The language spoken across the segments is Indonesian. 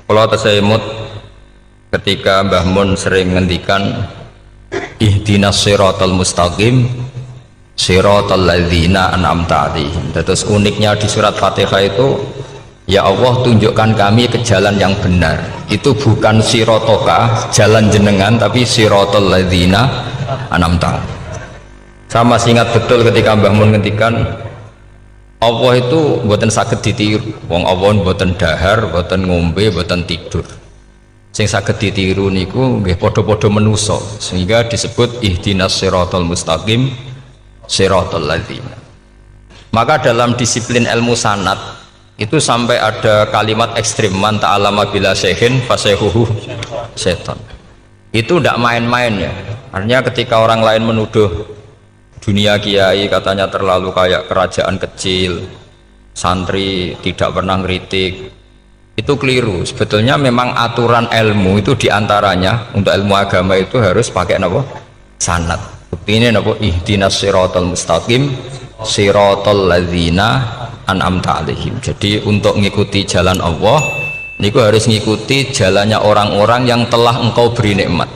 Kalau tasaimut ketika Mbah Mun sering ngendikan ihdinas siratal mustaqim siratal ladzina an'amta 'alaihim. Terus uniknya di surat Fatihah itu, ya Allah tunjukkan kami ke jalan yang benar. Itu bukan sirotoka jalan jenengan, tapi siratal ladzina an'amta. Saya masih ingat betul ketika Mbah Mun ngendikan Allah itu mboten saged ditiru. Wong Allah mboten dahar, mboten ngombe, mboten tidur. Sing saged ditiru niku nggih padha-padha manusa, sehingga disebut ihdinas siratal mustaqim siratal ladzina. Maka dalam disiplin ilmu sanad itu sampai ada kalimat ekstrim, man ta'allama bila syekhin fasyekhuhu setan. Itu tidak main-main ya. Artinya ketika orang lain menuduh dunia kiai katanya terlalu kayak kerajaan kecil, santri tidak pernah ngeritik, itu keliru. Sebetulnya memang aturan ilmu itu diantaranya untuk ilmu agama itu harus pakai apa? Sanad. Bukti ini apa? Ihdinas siratal mustaqim siratal ladzina an'amta 'alaihim. Jadi untuk mengikuti jalan Allah niku harus mengikuti jalannya orang-orang yang telah engkau beri nikmat.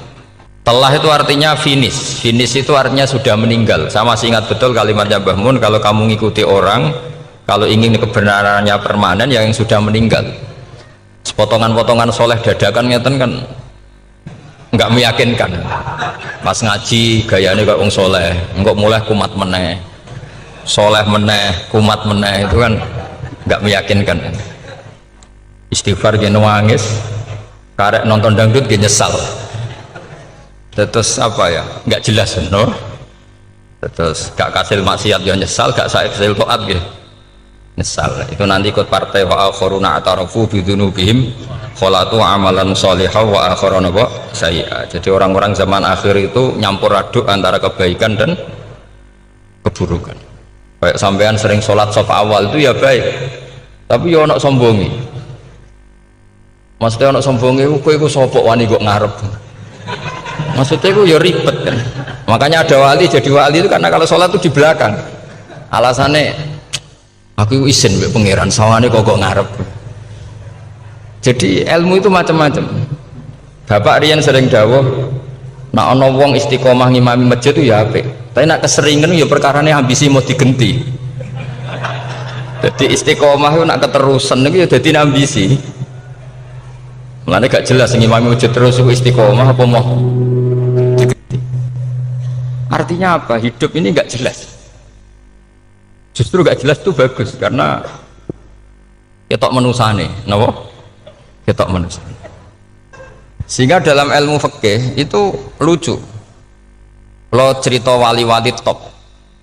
Telah itu artinya finish. Finish itu artinya sudah meninggal. Saya masih ingat betul kalimatnya Mbah Mun, kalau kamu mengikuti orang, kalau ingin kebenarannya permanen, yang sudah meninggal. Potongan-potongan soleh dadakan ngeten kan nggak meyakinkan. Pas ngaji gayanya kayak wong soleh, enggak mulai kumat meneh, soleh meneh, kumat meneh, itu kan nggak meyakinkan. Istighfar gini nangis, karek nonton dangdut gini nyesal. Terus apa ya, nggak jelas no? Terus gak kasil maksiat ya nyesal, gak kasil toat gitu nyesal. Itu nanti ikut partai wa akharuna atarafu bidzunubihim kholatu amalan sholihah wa akharuna sayyi'ah. Jadi orang-orang zaman akhir itu nyampur aduk antara kebaikan dan keburukan. Kayak sampean sering sholat saf awal itu ya baik, tapi ya ono sombongi. Maksudnya ono sombongi kowe iku sapa wani kok ngarep. Maksudnya itu ya ribet kan. Makanya ada wali jadi wali itu karena kalau sholat itu di belakang. Alasannya aku izin mbek pangeran, sawane kok ngarep. Jadi ilmu itu macam-macam. Bapak Rian sering dawuh, nak ana wong istiqomah ngimami masjid itu ya apik. Tapi nak keseringan ya perkarane ambisi mau digenti. Jadi istiqomah itu nak keterusan itu ya dadi ambisi. Mulane gak jelas ngimami masjid terus istiqomah apa mau digenti. Artinya apa? Hidup ini gak jelas. Justru gak jelas itu bagus karena ketok menusane, napa? Ketok menusane. Sehingga dalam ilmu fikih itu lucu. Kalau cerita wali-wali top,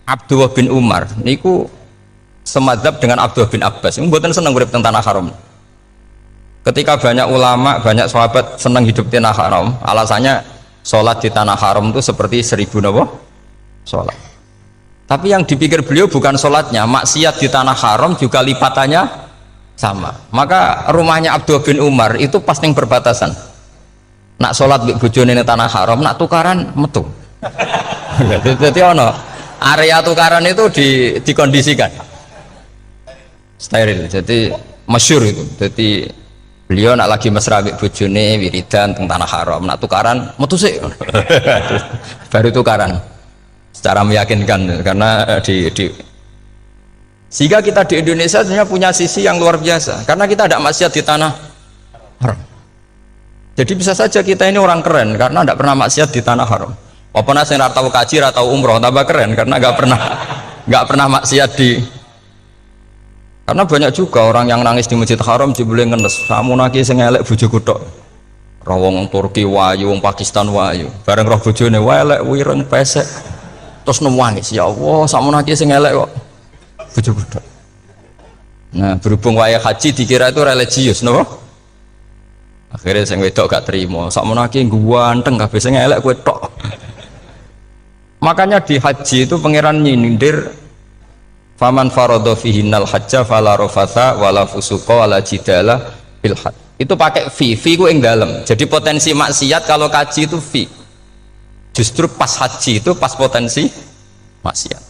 Abdullah bin Umar niku semadzhab dengan Abdullah bin Abbas. Mboten seneng urip teng tanah haram. Ketika banyak ulama, banyak sahabat senang hidup di tanah haram, alasannya sholat di tanah haram itu seperti 1000 napa? Sholat. Tapi yang dipikir beliau bukan sholatnya, maksiat di tanah haram juga lipatannya sama. Maka rumahnya Abdullah bin Umar itu pas ning perbatasan. Nak sholat di bojone ning tanah haram, nak tukaran metu. Jadi ono area tukaran itu dikondisikan steril. Jadi masyhur itu. Jadi beliau nak lagi mesra mbek bojone wiridan teng tanah haram, nak tukaran metu sik. Baru tukaran secara meyakinkan karena sehingga kita di Indonesia sebenarnya punya sisi yang luar biasa karena kita tidak maksiat di tanah haram. Jadi bisa saja kita ini orang keren karena tidak pernah maksiat di tanah haram. Apa nasi ratau kaji ratau umroh tambah keren karena nggak pernah maksiat di. Karena banyak juga orang yang nangis di Masjid Haram jebule ngenes, samun lagi sing elek bojoku tok. Wong Turki wayu, wong Pakistan wayu. Bareng roh bojone elek wireng pesek. Terus nangis, ya Allah, samun lagi sing elek kok bojoku tok. Nah, berhubung wayah haji dikira itu religius, napa? Akhirnya sing wedok gak terima. Samun lagi ganteng kabeh sing elek kowe tok. Makanya di haji itu pangeran nyindir faman faradha fihinnal hajja fala rafatha wala fusuqa wala jidala fil hajj. Itu pakai fi ku ing dalem. Jadi potensi maksiat kalau kaji itu fi. Justru pas haji itu pas potensi maksiat.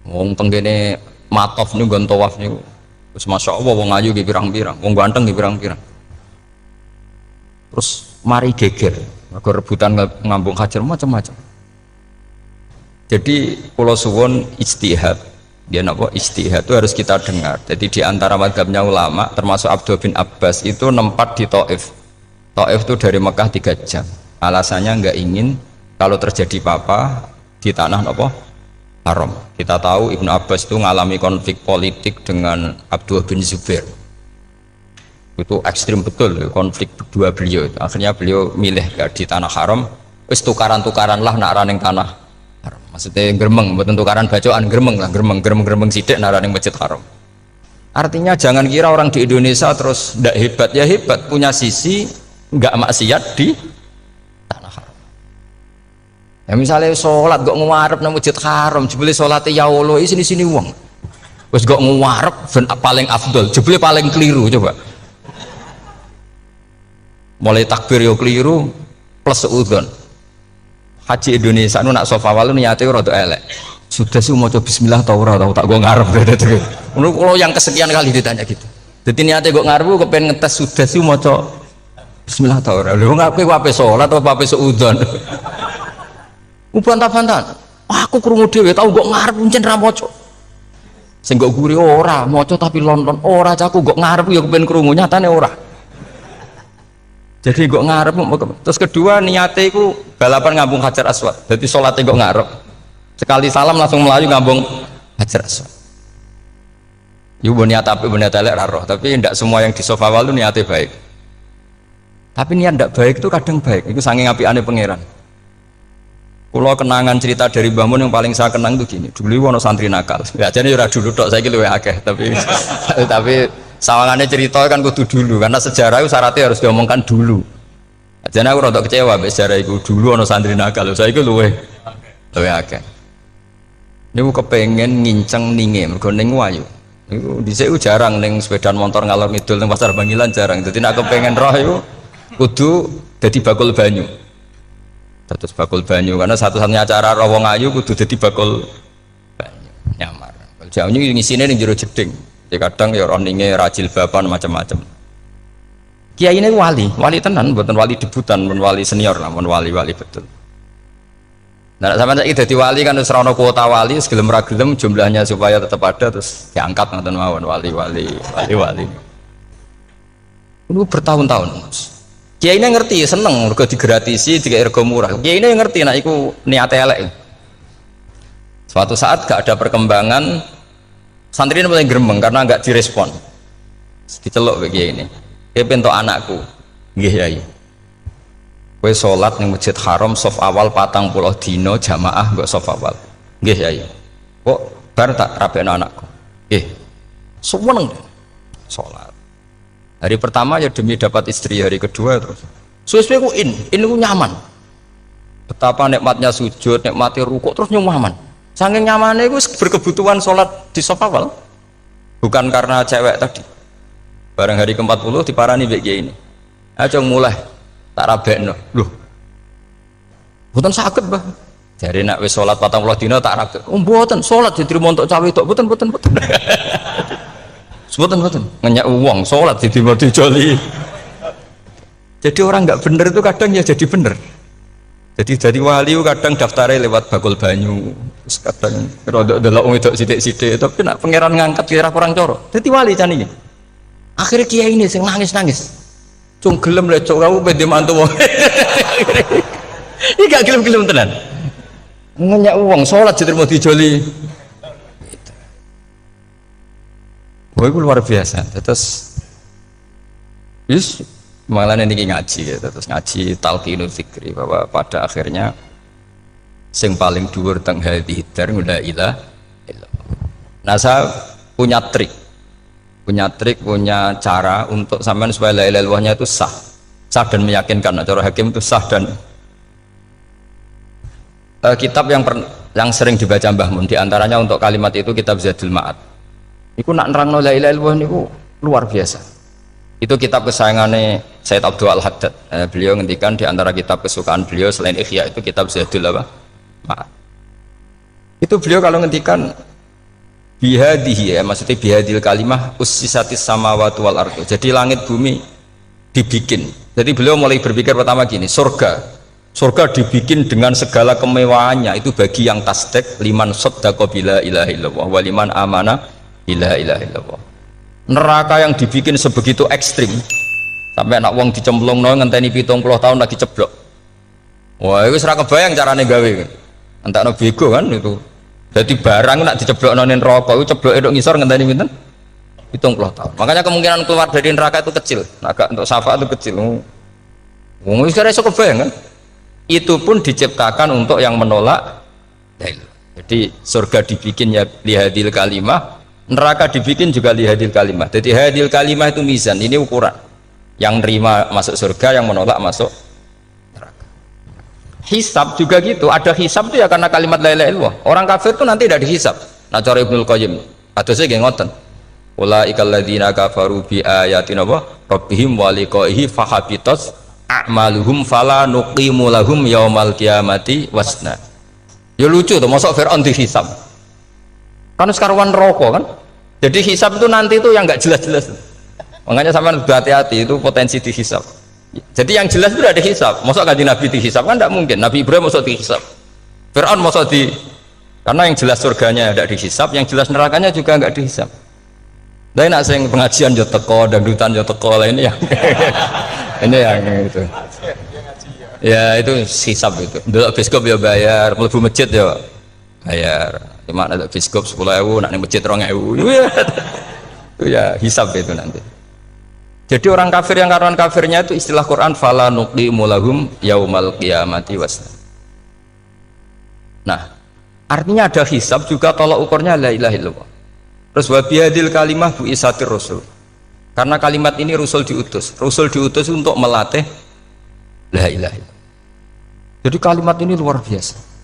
Wong tenggene matof niku nggon tawaf niku Terus masya Allah wong ayu ki pirang-pirang, wong ganteng ki pirang-pirang. Terus mari geger, mergo rebutan ngambung hajar macam-macam. Jadi pulau suwon ijtihad, dia napa ijtihad itu harus kita dengar. Jadi di antara mazhabnya ulama termasuk Abdul bin Abbas itu nempat di Taif. Taif itu dari Mekah 3 jam. Alasannya nggak ingin kalau terjadi apa-apa di tanah apa haram. Kita tahu Ibnu Abbas itu mengalami konflik politik dengan Abdul bin Zubair. Itu ekstrim betul konflik berdua beliau. Akhirnya beliau milih di tanah haram. Wis tukaran-tukaran lah nak raning tanah haram. Maksudnya gremeng, bukan tukaran bacaan gremeng lah, gremeng sidik nak raning masjid haram. Artinya jangan kira orang di Indonesia terus ndak hebat, ya hebat, punya sisi nggak maksiat di tanah haram. Ya misalnya sholat gak ngarep nang masjid haram, jebule sholatnya ya Allah sini wong. Wis gak ngarep paling afdol, jebule paling keliru coba. Mulai takbir yo keliru plus seudon. Haji Indonesia nu nak sofa walu niate rada elek. Sudah sih maca bismillah ta ora tau tak go ngarep gitu. Kalau yang kesekian kali ditanya gitu. Dadi niate go ngarep kepen ngetes sudah sih maca bismillah ta ora. Lho ngapain ape salat apa ape seudon. Bantah-bantahan. Aku krungu dhewe tau go ngarep pancen ra maca. Sing go guri ora maca tapi lonton ora caku go ngarep ya kepen krungu nyatane ora. Jadi kok ngarep. Terus kedua niatnya itu balapan ngambung hajar aswad. Jadi sholatnya kok ngarep. Sekali salam langsung melayu ngambung hajar aswad. Ibu niat apa niat elek roh. Tapi tidak semua yang di sofa wal itu niatnya baik. Tapi niat tidak baik itu kadang baik. Itu saking apiane pangeran. Kalau kenangan cerita dari Mbah Mun yang paling saya kenang itu gini. Dulu wono santri nakal. Ya jadi ora dulu tok saiki luwih akeh. Tapi sawangannya cerita kan kudu dulu karena sejarah itu syaratnya harus diomongkan dulu. Jadi aku rada kecewa mbek sejarah itu dulu ono santri nakal. Saiki luwih akeh. Niku kepengen nginceng ninge mergo ning wayu. Niku dhisik jarang ning sepedaan motor ngalor ngidul ning pasar Bangilan jarang. Dadi nek kepengen roh iku kudu dadi bakul banyu. Terus bakul banyu karena satu-satunya acara roh wong ayu kudu dadi bakul banyu. Nyamar. Jauh ngisine ning jero jeding. Kadang ya roninge rajil bapan macam-macam. Kiai ini wali tenan, bukan wali debutan, bukan wali senior lah, bukan wali betul. Nah, sama saya jadi wali kan terus rono kuota wali, segelem ragelem jumlahnya supaya tetap ada terus diangkat nonton mawon wali. Ini bertahun-tahun. Kiai ini ngerti, seneng, mergo digratisi, dikai rego murah. Kiai ini ngerti, nah iku niate elek. Suatu saat gak ada perkembangan. Santri ini mulai gremeng karena nggak direspon. Diceluk begini ini. Kayak bentuk anakku, nggih yai. Kowe sholat ning masjid haram sof awal 40 dino jamaah nggak sof awal. Nggih yai. Kok bar tak rabekno anakku. Nggih. Seneng sholat. Hari pertama ya demi dapat istri, hari kedua terus. Suwe-suwe ku ku nyaman. Betapa nikmatnya sujud, nikmatnya rukuk terus nyaman. Saking nyamannya itu berkebutuhan sholat di sofa wal, bukan karena cewek tadi. Bareng hari ke-40 diparani begini ini. Ayo mulai tak rabekno. Loh, bukan sakit bah. Jadi nak wis sholat 40 dino tak rabek. Bukan sholat jadi montok cawe tok. Bukan. Bukan. Ngenyak uang sholat jadi mau dijoli. Jadi orang nggak bener itu kadang ya jadi bener. Jadi wali kadang daftarnya lewat bakul banyu, kadang rodok delok wedok sithik-sithik, tapi nak pangeran ngangkat kira kurang coro. Jadi wali can ini. Akhirnya kiai ini sing nangis. Cung gelem lek cok kamu pede mantu wong. Iki gak gelem-gelem tenan. Ngenyak uang salat diterima dijoli. Wah, itu luar biasa. Terus malah ini ngaji ya, terus ngaji talqinul fikri bahwa pada akhirnya sing paling dhuwur teng hadhihi dar la ilaha illallah. Nah, saya punya cara untuk sampean supaya la ilaha illallahnya itu sah dan meyakinkan. Nah, cara hakim itu sah dan kitab yang sering dibaca Mbah Mun diantaranya untuk kalimat itu kitab Zadul Ma'ad. Iku nak nerangno la ilaha illallah niku luar biasa. Itu kitab kesayangannya Sayyid Abdul Al-Haddad. Beliau ngendikan di antara kitab kesukaan beliau selain Ihya itu kitab Zadul Ma'ad. Itu beliau kalau ngendikan bihadihi, ya maksudnya bihadil kalimah ussisatis samawati wal ardu. Jadi langit bumi dibikin. Jadi beliau mulai berpikir pertama gini, surga dibikin dengan segala kemewahannya, itu bagi yang tasdek, liman saddaqa bila ilaha illallah wa liman amana bila ilaha illallah. Neraka yang dibikin sebegitu ekstrim sampai anak wong dicemplung ngenteni 70 tahun lagi ceblok. Wah, itu ora kebayang carane gawe. Entakno bego kan itu. Jadi barang nak diceblokno ning neraka itu cebloke tok ngisor ngenteni pinten? 70 tahun. Makanya kemungkinan keluar dari neraka itu kecil. Agak untuk syafaat itu kecil. Wong wis ora iso kebayang kan? Itu pun diciptakan untuk yang menolak. Jadi surga dibikin ya lihadil kalimah, neraka dibikin juga lihadil kalimah. Jadi hadil kalimah itu mizan, ini ukuran. Yang nerima masuk surga, yang menolak masuk neraka. Hisab juga gitu, ada hisab itu ya karena kalimat la ilaha illallah. Orang kafir itu nanti tidak dihisab. Nah cara Ibnul Qayyim, atau saya ngoten. Ulaikal ladzina kafaru bi ayatina rabbihim wa liqaihi fahabitat a'maluhum fala nuqimu lahum yaumal qiyamati wasna. Ya lucu tuh, masuk Fir'aun dihisab. Kan sekarang rokok kan. Jadi hisab itu nanti itu yang nggak jelas-jelas. Makanya sampean hati-hati, itu potensi dihisab. Jadi yang jelas itu udah dihisab. Masuk kanjeng Nabi dihisab kan tidak mungkin. Nabi Ibrahim masuk dihisab. Fir'aun masuk di, karena yang jelas surganya tidak dihisab, yang jelas nerakanya juga nggak dihisab. Tapi nak sing pengajian yo teko, dangdutan yo teko lah ini yang ini yang itu. Ya itu hisab itu. Dulu biskop ya bayar, mlebu masjid ya bayar. Cuma ada biskop 10.000, nak ning masjid 2.000. Itu ya hisab itu nanti. Jadi orang kafir yang karuan kafirnya itu istilah Quran fala nuqimu lahum yaumal qiyamati wasna. Nah, artinya ada hisab juga tolak ukurnya la ilaha illallah. Terus wabihadil kalimah bu isatir rasul. Karena kalimat ini rasul diutus untuk melatih la ilaha illallah. Jadi kalimat ini luar biasa.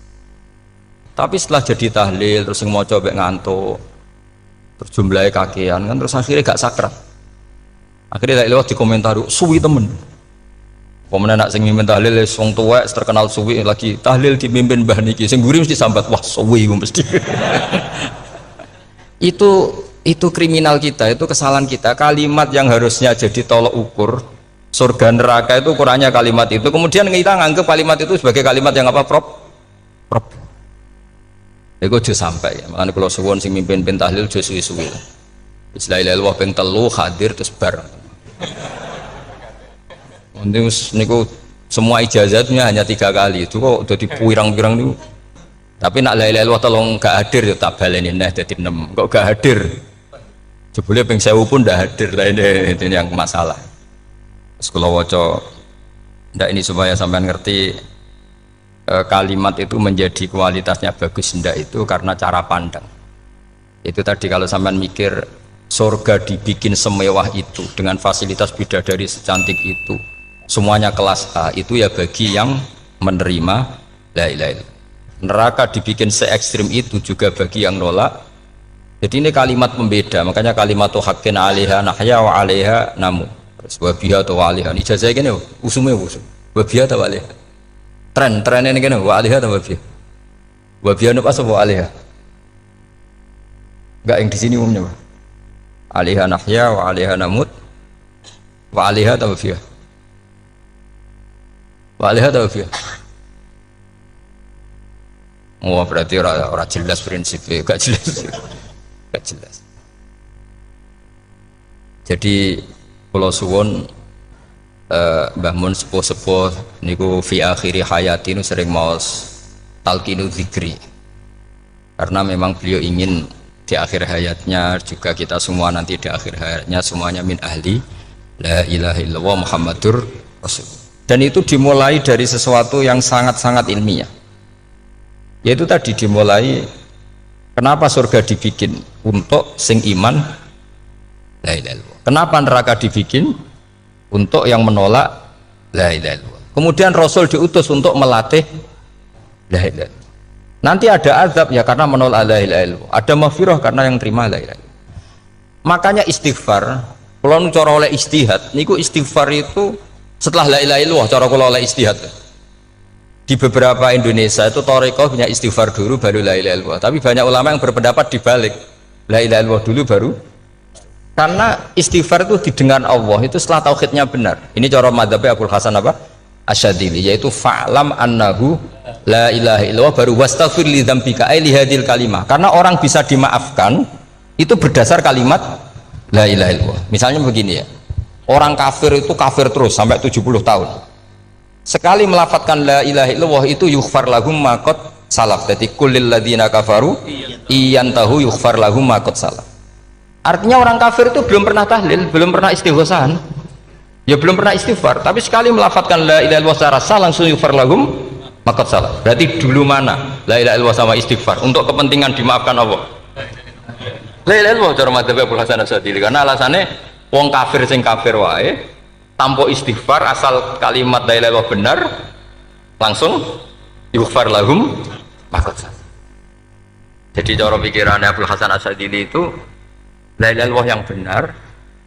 Tapi setelah jadi tahlil terus yang mau coba ngantuk, terus jumlahnya kakean kan, terus akhirnya gak sakrat. Akhirnya tak lewat di komentar, suwi temen. Pemenang nak sing mimpin tahlil wong tuwek terkenal suwi lagi tahlil dipimpin Mbah niki, sing mburi mesti sambat, wah suwi mesti. Itu kriminal kita, itu kesalahan kita. Kalimat yang harusnya jadi tolok ukur surga neraka itu ukurannya kalimat itu, kemudian kita nganggap kalimat itu sebagai kalimat yang apa? Prop. Itu aja sampai ya. Makanya kalau suwon sing mimpin tahlil aja suwi-suwi. Istilah illallah ping 3 hadir terus bar. Niku semua ijazatnya hanya 3 kali. Itu kok udah dipirang-pirang niku. Tapi nak la ilaha illallah tolong gak hadir ya tak baleni neh dadi 6. Kok gak hadir? Jebule ping 1000 pun ndak hadir. Lah ini yang masalah. Terus kula waca ndak ini supaya sampean ngerti kalimat itu menjadi kualitasnya bagus ndak itu karena cara pandang. Itu tadi kalau sampean mikir surga dibikin semewah itu dengan fasilitas bidadari secantik itu, semuanya kelas A, itu ya bagi yang menerima la ilaha illallah. Neraka dibikin se ekstrim itu juga bagi yang nolak. Jadi ini kalimat pembeda, makanya kalimat haqqin 'alaiha nahya wa 'alaiha namu. Terus wa biha wa 'alaiha. Ijazah kene usume usum. Wa biha wa 'alaiha. Tren ini kene wa 'alaiha wa biha. Wa biha apa wa 'alaiha? Enggak yang di sini umumnya. 'Alaiha nahya wa 'alaiha namut. Wa 'alaiha wa biha. Wa 'alaiha wa biha. Oh berarti orang jelas prinsipnya, gak jelas. Jadi kalau suwon Mbah Mun sepuh-sepuh niku fi akhiri hayati nu sering maos talqinu dzikri. Karena memang beliau ingin di akhir hayatnya juga kita semua nanti di akhir hayatnya semuanya min ahli la ilaha illallah Muhammadur Rasul. Dan itu dimulai dari sesuatu yang sangat-sangat ilmiah. Yaitu tadi dimulai kenapa surga dibikin untuk sing iman la ilaha illallah. Kenapa neraka dibikin untuk yang menolak la ilaha illallah. Kemudian Rasul diutus untuk melatih la ilaha illallah. Nanti ada azab ya karena menolak la ilaha illallah. Ada maghfirah karena yang terima la ilaha illallah. Makanya istighfar, kalau cara oleh istihad, niku istighfar itu setelah la ilaha illallah cara kalau oleh istihad. Di beberapa Indonesia itu thariqah punya istighfar dulu baru la ilaha illallah. Tapi banyak ulama yang berpendapat dibalik. la ilaha illallah dulu baru, karena istighfar itu didengar Allah itu setelah tauhidnya benar. Ini cara madzhabnya Abul Hasan apa? Asyadzili, yaitu fa'lam annahu la ilaha illallah baru wastaghfir li dzambika ai li hadil kalimah. Karena orang bisa dimaafkan itu berdasar kalimat la ilaha illallah. Misalnya begini ya, orang kafir itu kafir terus sampai 70 tahun, sekali melafatkan la ilaha illallah itu yughfar lahum ma qad salaf. Jadi kullil ladzina kafaru iyantahu yughfar lahum ma qad salaf. Artinya orang kafir itu belum pernah tahlil, belum pernah istighosah, ya belum pernah istighfar, tapi sekali melafatkan la ilaha illallah secara sah langsung yughfar lahum ma qad salaf. Berarti dulu mana la ilaha illallah sama istighfar untuk kepentingan dimaafkan Allah? La ilaha illallah cara madzhab Abul Hasan Asyadzili, karena alasannya wong kafir sing kafir wae tanpa istighfar, asal kalimat la ilaha illallah benar langsung yughfar lahum ma qad salaf. Jadi cara pikirannya Abul Hasan Asyadzili itu la ilaha illallah yang benar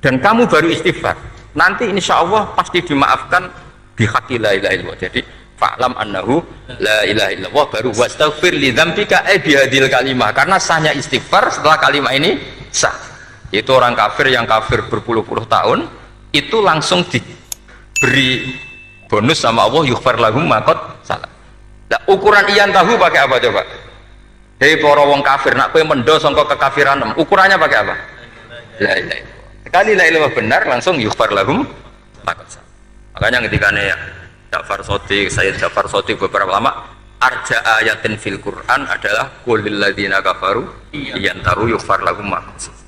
dan kamu baru istighfar, nanti insya Allah pasti dimaafkan bihaqi la ilaha illallah. Jadi fa'lam annahu la ilaha illallah baru wastaghfir li dzambika bihadil kalimah, karena sahnya istighfar setelah kalimat ini sah. Itu orang kafir yang kafir berpuluh-puluh tahun itu langsung diberi bonus sama Allah yughfar lahum ma qad salaf. Nah, ukuran iyan tahu pakai apa coba? Hei para wong kafir, nak kowe mendo sangka kekafiran, ukurannya pakai apa? La ilaha illallah. Sekali la ilaha benar langsung yughfar lahum ma qad salaf. Makanya ketika ya Ja'far Shadiq, Sayyid Ja'far Shadiq, beberapa lama arja ayatin fil Quran adalah qulil ladzina kafaru iyantaru yughfar lahum ma qad salaf.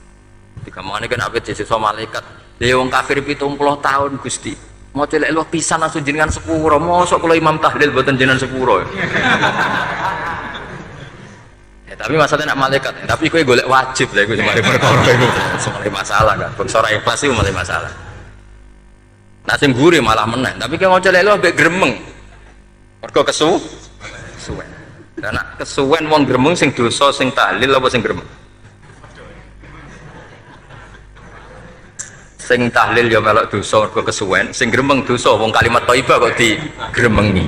Jika mana kan abet jadi sama malaikat, dia wong kafir 70 tahun Gusti, mau celek lu pisan langsung jenengan sepuro, mosok kalau imam tahlil buatan jenengan sepuro. Ya, tapi masalahnya nak malaikat, tapi kue golek wajib lah, kue cuma perkara itu, semua masalah kan, bersora ikhlas itu malah masalah. Nasim gurih malah menang, tapi kalau mau celek lu abek gremeng, mergo kesuwen. Karena kesuwen wong gremeng sing dosa sing tahlil apa sing gremeng? Sing tahlil ya melok dosa mergo kesuwen, sing gremeng dosa wong kalimat thayyibah kok digremengi.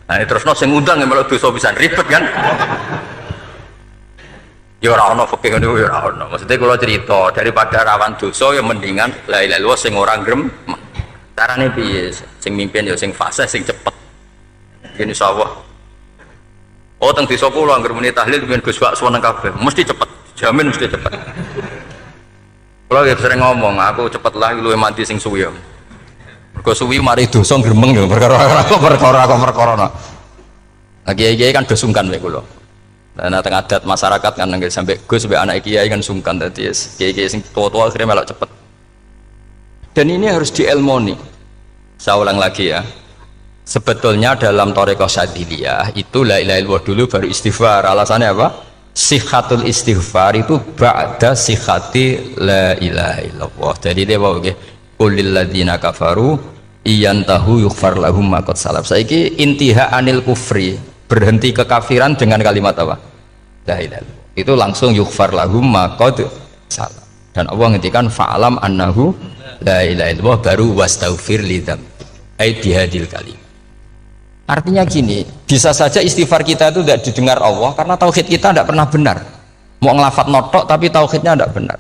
Nah, terus sing ngundang ya melok dosa pisan ribet kan. Ya ora ono fikih ngono ya ora ono. Maksudnya kula cerita daripada rawan dosa ya mendingan la ilaha illallah sing ora gremeng. Carane piye? Sing mimpin ya sing fasih sing cepet. Ini insyaallah. Oh teng desa kula anggere muni tahlil ben Gus Wak suweneng kabeh, mesti cepet. Jamin mesti cepet. Kalau sering ngomong, aku cepet lah lu mati sing suwi. Mergo suwi mari dosa gremeng lho, perkara no. Nah kiai-kiai kan do sungkan mek kula. Nah teng adat masyarakat kan nggih sampai Gus sampai anak kiai kan sungkan dadi kiai-kiai sing tua-tua akhirnya melok cepet. Dan ini harus dielmoni. Saya ulang lagi ya. Sebetulnya dalam thariqah Syadziliyah itu la ilaha illallah dulu baru istighfar. Alasannya apa? Sihhatul istighfar itu ba'da sihhati la ilaha illallah. Jadi dia bawa nggih qulil ladzina kafaru iyantahu yughfar lahum ma qad salaf. Saiki intiha anil kufri, berhenti kekafiran dengan kalimat apa? La ilaha illallah. Itu langsung yughfar lahum ma qad salaf. Dan Allah ngendikan fa'lam annahu la ilaha illallah baru wastaghfir lidzam ai bihadil kalim. Artinya gini, bisa saja istighfar kita itu tidak didengar Allah karena tauhid kita tidak pernah benar. Mau ngelafat notok tapi tauhidnya tidak benar.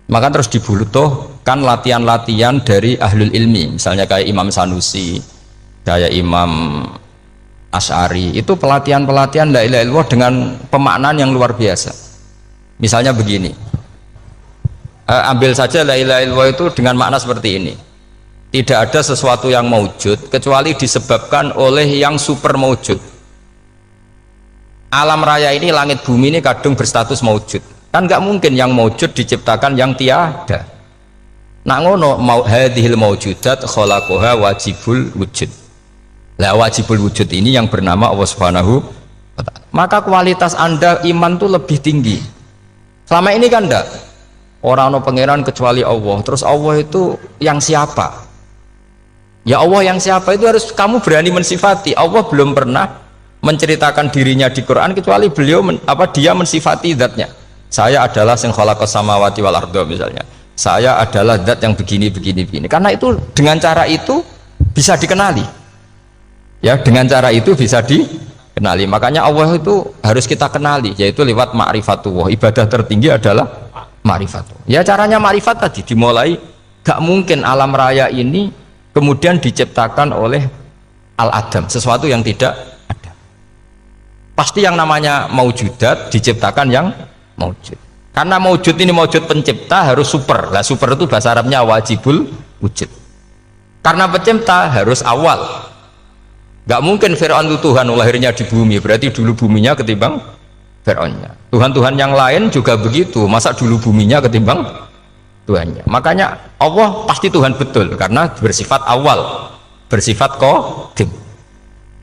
Maka terus dibutuhkan latihan-latihan dari ahlul ilmi, misalnya kayak Imam Sanusi, kayak Imam Asy'ari, itu pelatihan-pelatihan la ilaha illallah dengan pemaknaan yang luar biasa. Misalnya begini, ambil saja la ilaha illallah itu dengan makna seperti ini. Tidak ada sesuatu yang maujud kecuali disebabkan oleh yang super maujud. Alam raya ini, langit bumi ini kadung berstatus maujud. Kan nggak mungkin yang maujud diciptakan yang tiada. Nak ngono mau hadhil maujudat khalaqaha wajibul wujud. Lah wajibul wujud ini yang bernama Allah Subhanahu wa ta'ala. Maka kualitas Anda iman tuh lebih tinggi. Selama ini kan enggak. Orang no pangeran kecuali Allah. Terus Allah itu yang siapa? Ya Allah yang siapa itu harus kamu berani mensifati. Allah belum pernah menceritakan dirinya di Quran kecuali beliau dia mensifati zatnya. Saya adalah sing khalaqas samawati wal arda misalnya. Saya adalah zat yang begini. Karena itu dengan cara itu bisa dikenali. Ya, dengan cara itu bisa kenali. Makanya Allah itu harus kita kenali, yaitu lewat ma'rifatullah. Ibadah tertinggi adalah ma'rifatullah. Ya caranya ma'rifat tadi dimulai, gak mungkin alam raya ini kemudian diciptakan oleh al-adam, sesuatu yang tidak ada. Pasti yang namanya maujudat diciptakan yang maujud. Karena maujud ini maujud pencipta harus super. Lah super itu bahasa Arabnya wajibul wujud. Karena pencipta harus awal. Gak mungkin Fir'aun itu Tuhan lahirnya di bumi, berarti dulu buminya ketimbang Fir'aunnya. Tuhan-Tuhan yang lain juga begitu, masa dulu buminya ketimbang Tuhannya. Makanya Allah pasti Tuhan betul karena bersifat awal, bersifat qadim.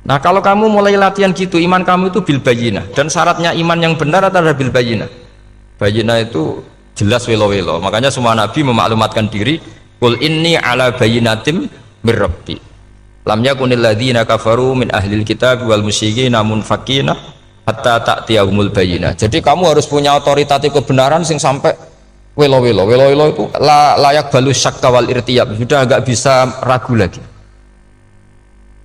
Nah kalau kamu mulai latihan gitu, iman kamu itu bil bayyinah, dan syaratnya iman yang benar adalah bil bayyinah. Bayyinah itu jelas welo-welo. Makanya semua nabi memaklumatkan diri, qul inni ala bayyinatim mir rabbi. Lam yakunil ladzina kafaru min ahlil kitab wal musyrikin munfakina hatta ta'tiyahumul bayyinah. Jadi kamu harus punya otoritatif kebenaran sing sampai welo-welo itu layak balus syakka wal irtiyab, sudah agak bisa ragu lagi.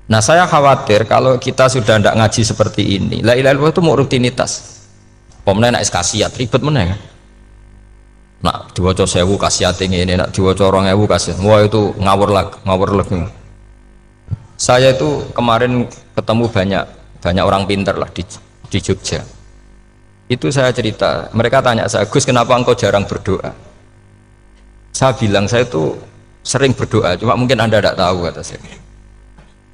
Nah saya khawatir kalau kita sudah tidak ngaji seperti ini, la ilaha illallah itu mau rutinitas. Pemenang nak kasiat ribet meneng. Nak diwaca 1000 kasiat ini, nak diwaca 2000 kasiat. Wah itu ngawur lagi. Saya itu kemarin ketemu banyak orang pintar lah di Jogja. Itu saya cerita, mereka tanya saya, Gus kenapa engkau jarang berdoa? Saya bilang saya itu sering berdoa, cuma mungkin Anda tidak tahu kata saya.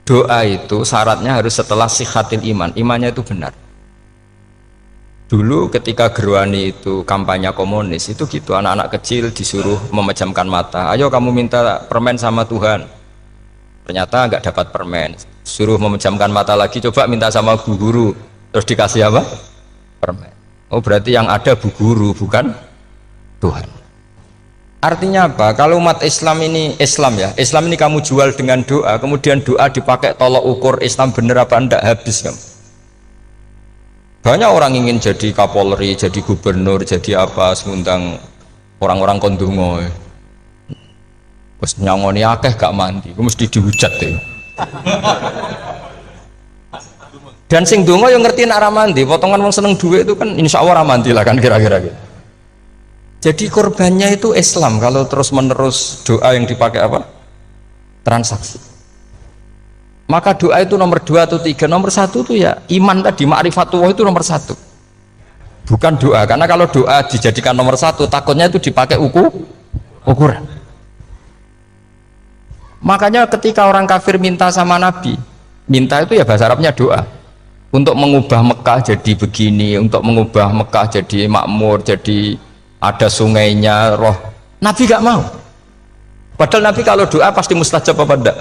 Doa itu syaratnya harus setelah sihatil iman, imannya itu benar. Dulu ketika Gerwani itu kampanye komunis itu gitu, anak-anak kecil disuruh memejamkan mata, ayo kamu minta permen sama Tuhan. Ternyata nggak dapat permen, suruh memejamkan mata lagi, coba minta sama bu guru, terus dikasih apa? Permen. Oh berarti yang ada bu guru bukan Tuhan. Artinya apa? Kalau umat Islam ini Islam ini kamu jual dengan doa, kemudian doa dipakai tolok ukur Islam bener apa enggak, habis kamu. Banyak orang ingin jadi Kapolri, jadi gubernur, jadi apa, mengundang orang-orang kondungo. Terus nyangoni akeh gak mandi, mesti dihujat deh. Dan sing dongo yang ngerti nak mandi, potongan wong seneng duit itu kan insya Allah mandi lah kan kira-kira gitu. Jadi korbannya itu Islam kalau terus menerus doa yang dipakai apa? Transaksi. Maka doa itu nomor 2 atau 3, nomor 1 itu ya iman tadi, ma'rifatullah itu nomor 1. Bukan doa, karena kalau doa dijadikan nomor 1 takutnya itu dipakai ukuran. Makanya ketika orang kafir minta sama Nabi, minta itu ya bahasa Arabnya doa, untuk mengubah Mekah jadi begini, untuk mengubah Mekah jadi makmur, jadi ada sungainya, roh. Nabi gak mau. Padahal Nabi kalau doa pasti mustajab apa enggak?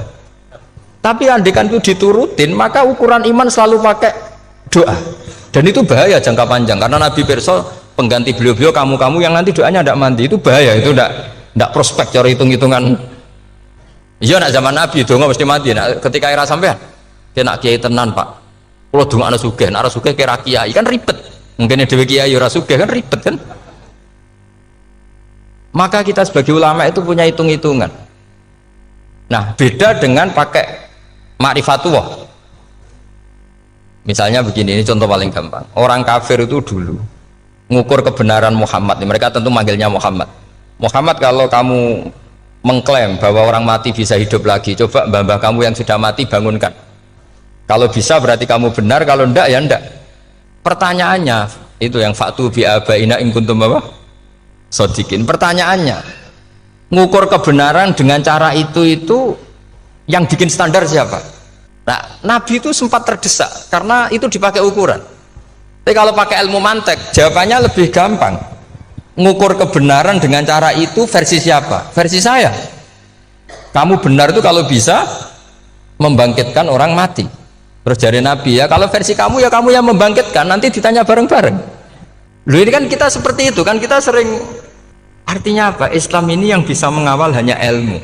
Tapi andekan itu diturutin, maka ukuran iman selalu pakai doa. Dan itu bahaya jangka panjang, karena Nabi perso pengganti beliau-beliau kamu-kamu yang nanti doanya tidak mandi, itu bahaya, itu tidak prospek cara hitung-hitungan. Iya nak zaman Nabi donga mesti mati. Nah, ketika era sampean dia nak kiai tenan Pak, kalau donga anak sugih, nak sugih kira kiai kan ribet. Mungkin dewe kiai ora sugih kan ribet kan. Maka kita sebagai ulama itu punya hitung-hitungan. Nah beda dengan pakai ma'rifatullah. Misalnya begini, ini contoh paling gampang. Orang kafir itu dulu mengukur kebenaran Muhammad, mereka tentu manggilnya Muhammad. Muhammad, kalau kamu mengklaim bahwa orang mati bisa hidup lagi, coba mbah-mbah kamu yang sudah mati bangunkan. Kalau bisa berarti kamu benar, kalau ndak ya ndak. Pertanyaannya itu yang faktu bi abaina in kuntum apa? Sodikin. Pertanyaannya, ngukur kebenaran dengan cara itu yang bikin standar siapa? Nah, Nabi itu sempat terdesak karena itu dipakai ukuran. Tapi kalau pakai ilmu mantek, jawabannya lebih gampang. Ngukur kebenaran dengan cara itu versi siapa? Versi saya. Kamu benar itu kalau bisa membangkitkan orang mati. Terus dari Nabi ya, kalau versi kamu ya kamu yang membangkitkan, nanti ditanya bareng-bareng. Loh ini kan kita seperti itu kan, kita sering. Artinya apa? Islam ini yang bisa mengawal hanya ilmu.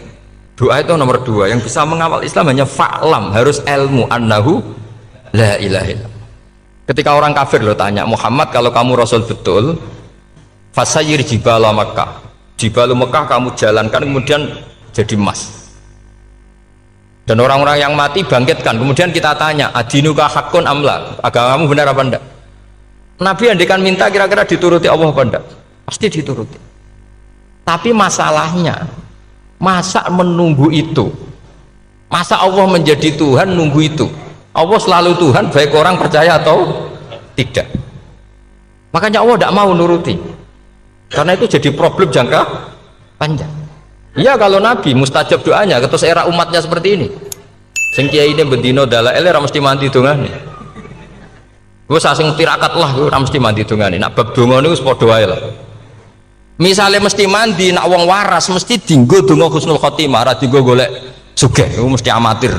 Doa itu nomor 2, yang bisa mengawal Islam hanya fa'lam, harus ilmu annahu la ilaha illallah. Ketika orang kafir lo tanya, Muhammad kalau kamu Rasul betul, fasayir jibala Makkah, jibalu Mekah kamu jalankan kemudian jadi emas. Dan orang-orang yang mati bangkitkan, kemudian kita tanya, adinuka hakun amla, agamamu benar apa enggak? Nabi andikan minta kira-kira dituruti Allah apa enggak? Pasti dituruti. Tapi masalahnya, masa menunggu itu? Masa Allah menjadi Tuhan nunggu itu? Allah selalu Tuhan, baik orang percaya atau tidak. Makanya Allah tidak mau nuruti, karena itu jadi problem jangka panjang. Iya, kalau Nabi mustajab doanya, terus era umatnya seperti ini. Sing kiai ini bendino dalail ora mesti mandi dongane. Wis sing tirakat lah ora mesti mandi dongane. Nak bab donga niku wis padha wae lah. Misale mesti mandi, nak wong waras mesti dienggo donga husnul khotimah, ora dienggo golek sugih, iku mesti amatir.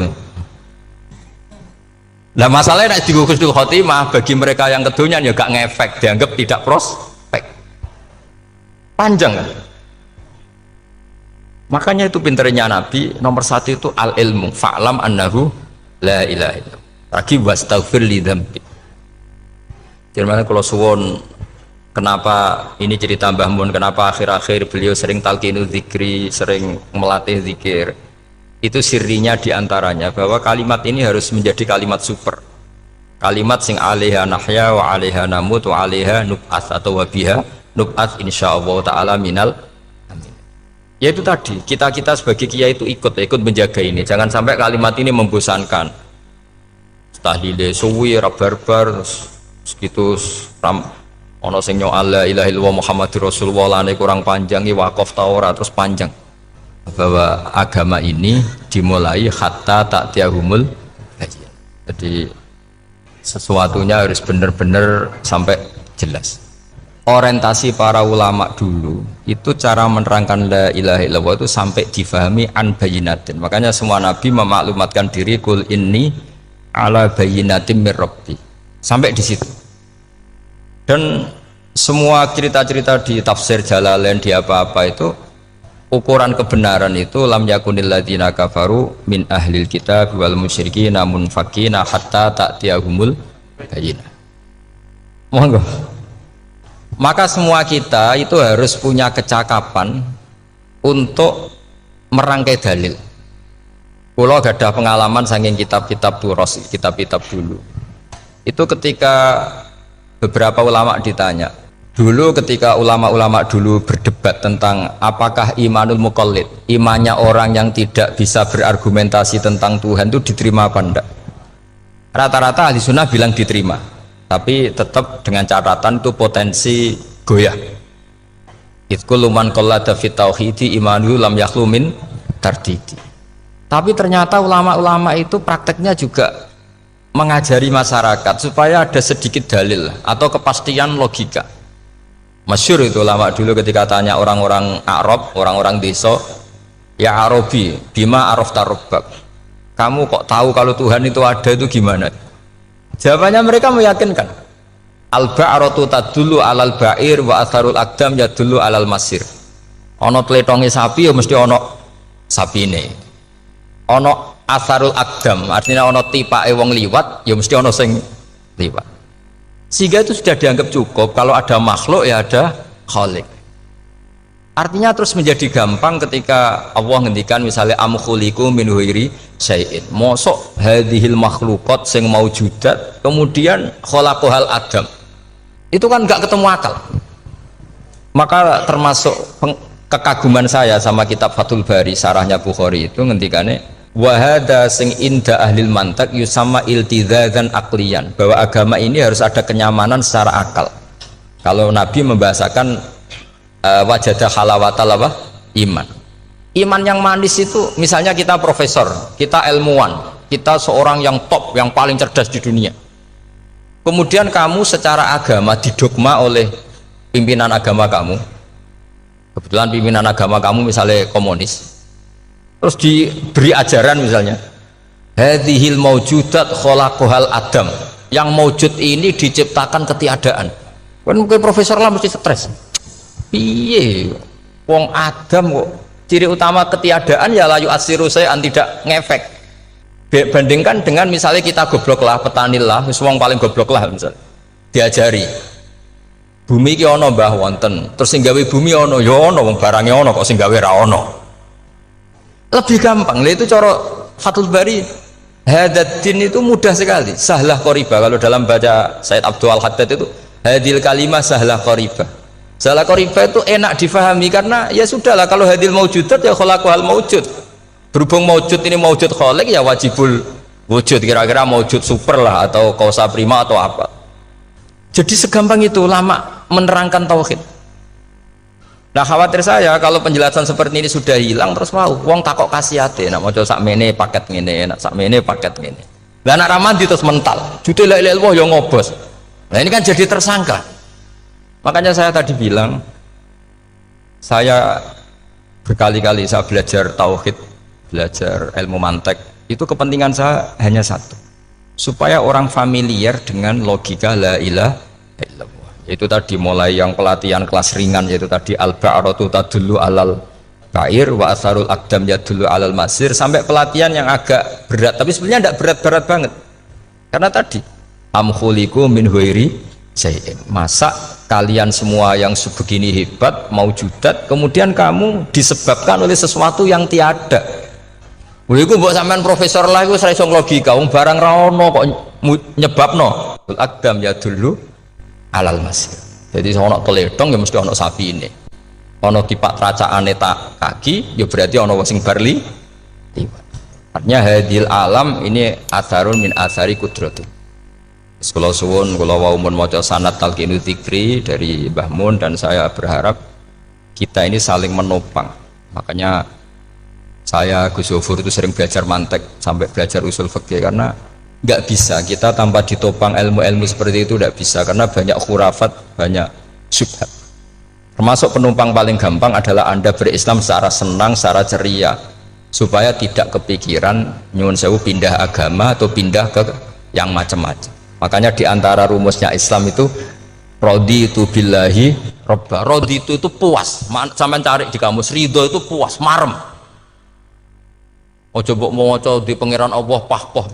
Nah masalahnya nak dienggo husnul khotimah bagi mereka yang kedonyan ya gak ngefek, dianggap tidak prospek. Panjang kan? Makanya itu pinternya Nabi nomor satu itu al ilmu fa'lam annahu la ilaha illallah lagi wastaghfir li dzambi. Jadi kalau suwon kenapa ini cerita Mbah Mun, kenapa akhir-akhir beliau sering talqinu zikri, sering melatih zikir, itu sirinya diantaranya bahwa kalimat ini harus menjadi kalimat super, kalimat sing alaiha nahya wa alaiha namut wa alaiha nub'ats atau wabiha nub'ats insyaallah ta'ala minal. Ya itu tadi, kita sebagai kiai itu ikut menjaga ini, jangan sampai kalimat ini membosankan. Tahlile suwi barbar segitu ono sing nyoal la ilaha illallah Muhammadur Rasulullah lane kurang panjang iki wakaf Taurat terus panjang. Bahwa agama ini dimulai hatta ta'tiyahumul bayyinah. Jadi sesuatunya harus benar-benar sampai jelas. Orientasi para ulama dulu itu cara menerangkan la ilaha illallah itu sampai difahami an bayyinatin. Makanya semua nabi memaklumatkan diri kul inni ala bayyinatin mir rabbi, sampai di situ. Dan semua cerita-cerita di tafsir Jalalain di apa-apa itu ukuran kebenaran itu lam yakunil ladzina kafaru min ahlil kitab wal musyrikin namun fakina hatta ta'tiyahumul bayyinah. Monggo. Maka semua kita itu harus punya kecakapan untuk merangkai dalil. Kalau gak ada pengalaman saking kitab-kitab turos, kitab-kitab dulu. Itu ketika beberapa ulama ditanya, dulu ketika ulama-ulama dulu berdebat tentang apakah imanul muqallid, imannya orang yang tidak bisa berargumentasi tentang Tuhan itu diterima apa enggak? Rata-rata ahli sunnah bilang diterima, tapi tetap dengan catatan itu potensi goyah. Itkul man qallada fit tauhidi imanu lam yakhlu min tardidi. Tapi ternyata ulama-ulama itu prakteknya juga mengajari masyarakat supaya ada sedikit dalil atau kepastian logika. Masyhur itu ulama dulu ketika tanya orang-orang Arab, orang-orang desa, ya Arabi, bima arafta rabbak. Kamu kok tahu kalau Tuhan itu ada, itu gimana? Jawabannya mereka meyakinkan. Al-ba'ratu tadullu alal ba'ir wa atharul aqdam yadullu alal masir. Ono tletonge sapi ya mesti ono sapine. Ono atharul aqdam artinya ono tipake wong liwat ya mesti ono sing liwat. Sehingga itu sudah dianggap cukup, kalau ada makhluk ya ada khalik. Artinya terus menjadi gampang ketika Allah ngendikan misalnya am khuliqu min ghairi syai'in. Mosok hadhil makhluqat sing maujudat kemudian khalaqahal adam. Itu kan enggak ketemu akal. Maka termasuk kekaguman saya sama kitab Fathul Bari sarahnya Bukhari itu ngendikane wa hadza sing inda ahlil mantak yusamma iltizazan aqliyan, bahwa agama ini harus ada kenyamanan secara akal. Kalau Nabi membahasakan wajadah halawatal apa? Iman yang manis itu misalnya kita profesor, kita ilmuwan, kita seorang yang top, yang paling cerdas di dunia, kemudian kamu secara agama didogma oleh pimpinan agama kamu, kebetulan pimpinan agama kamu misalnya komunis, terus diberi ajaran misalnya hadhil maujudat khalaqahal adam, yang maujud ini diciptakan ketiadaan. Kan mungkin profesor lah mesti stres. Piye wong Adam kok ciri utama ketiadaan ya layu asiru saya tidak ngefek. Bandingkan dengan misalnya kita goblok lah, petani lah, wong paling goblok lah misalnya diajari bumi ki ono mbah wonten, terus sing gawe bumi ono ya ono, wong barangnya ono kok sing gawe ra ono. Lebih gampang. Lah itu cara Fathul Bari, hadaddin itu mudah sekali, sahlah qoriba. Kalau dalam baca Said Abdul Haddad itu hadil kalimah sahlah qoriba. Sahlah qoriba itu enak difahami karena ya sudahlah, kalau hadil maujudat ya khalaqul maujud. Berhubung maujud ini maujud khaliq ya wajibul wujud, kira-kira maujud super lah atau kausa prima atau apa. Jadi segampang itu lama menerangkan tauhid. Nah khawatir saya kalau penjelasan seperti ini sudah hilang terus mau wong takok kasihate nak maca sakmene paket ngene, nak sakmene paket ngene. Lah nak ramadi terus mental. Jute la ilaha illallah ya ngobos. Nah ini kan jadi tersangka. Makanya saya tadi bilang saya berkali-kali saya belajar tauhid, belajar ilmu mantek, itu kepentingan saya hanya satu, supaya orang familiar dengan logika la ilaha illallah. Itu tadi mulai yang pelatihan kelas ringan, yaitu tadi al-ba'ratu tadullu alal ba'ir wa asarul aqdam yadullu alal masir, sampai pelatihan yang agak berat, tapi sebenarnya tidak berat-berat banget karena tadi am khuliqu min ghairi syai'in, masa kalian semua yang sebegini hebat maujudat kemudian kamu disebabkan oleh sesuatu yang tiada. Iku mbok sampean profesor lah iku ora iso logika, wong barang ra ono kok nyebabno al-aqdam yadullu alal masir. Jadi ono teledong ya mesti ono sapi ini, ono tipak tracakane tak kaki ya berarti ono sing barli liwat. Artinya hadil alam ini atharun min athari kudratu. Kula suwun kula wau mun maca sanad talqinu dzikri dari Mbah Mun, dan saya berharap kita ini saling menopang. Makanya saya Gus Zofur itu sering belajar mantek sampai belajar usul fikih, karena nggak bisa kita tanpa ditopang ilmu-ilmu seperti itu, tidak bisa, karena banyak khurafat, banyak syubhat. Termasuk penumpang paling gampang adalah Anda berislam secara senang, secara ceria, supaya tidak kepikiran nyuwun sewu pindah agama atau pindah ke yang macam-macam. Makanya diantara rumusnya Islam itu raditu billahi robba. Raditu itu puas, sampean cari di kamus, ridho itu puas, marem. Ojo mbok maca di pangeran Allah pah-pah.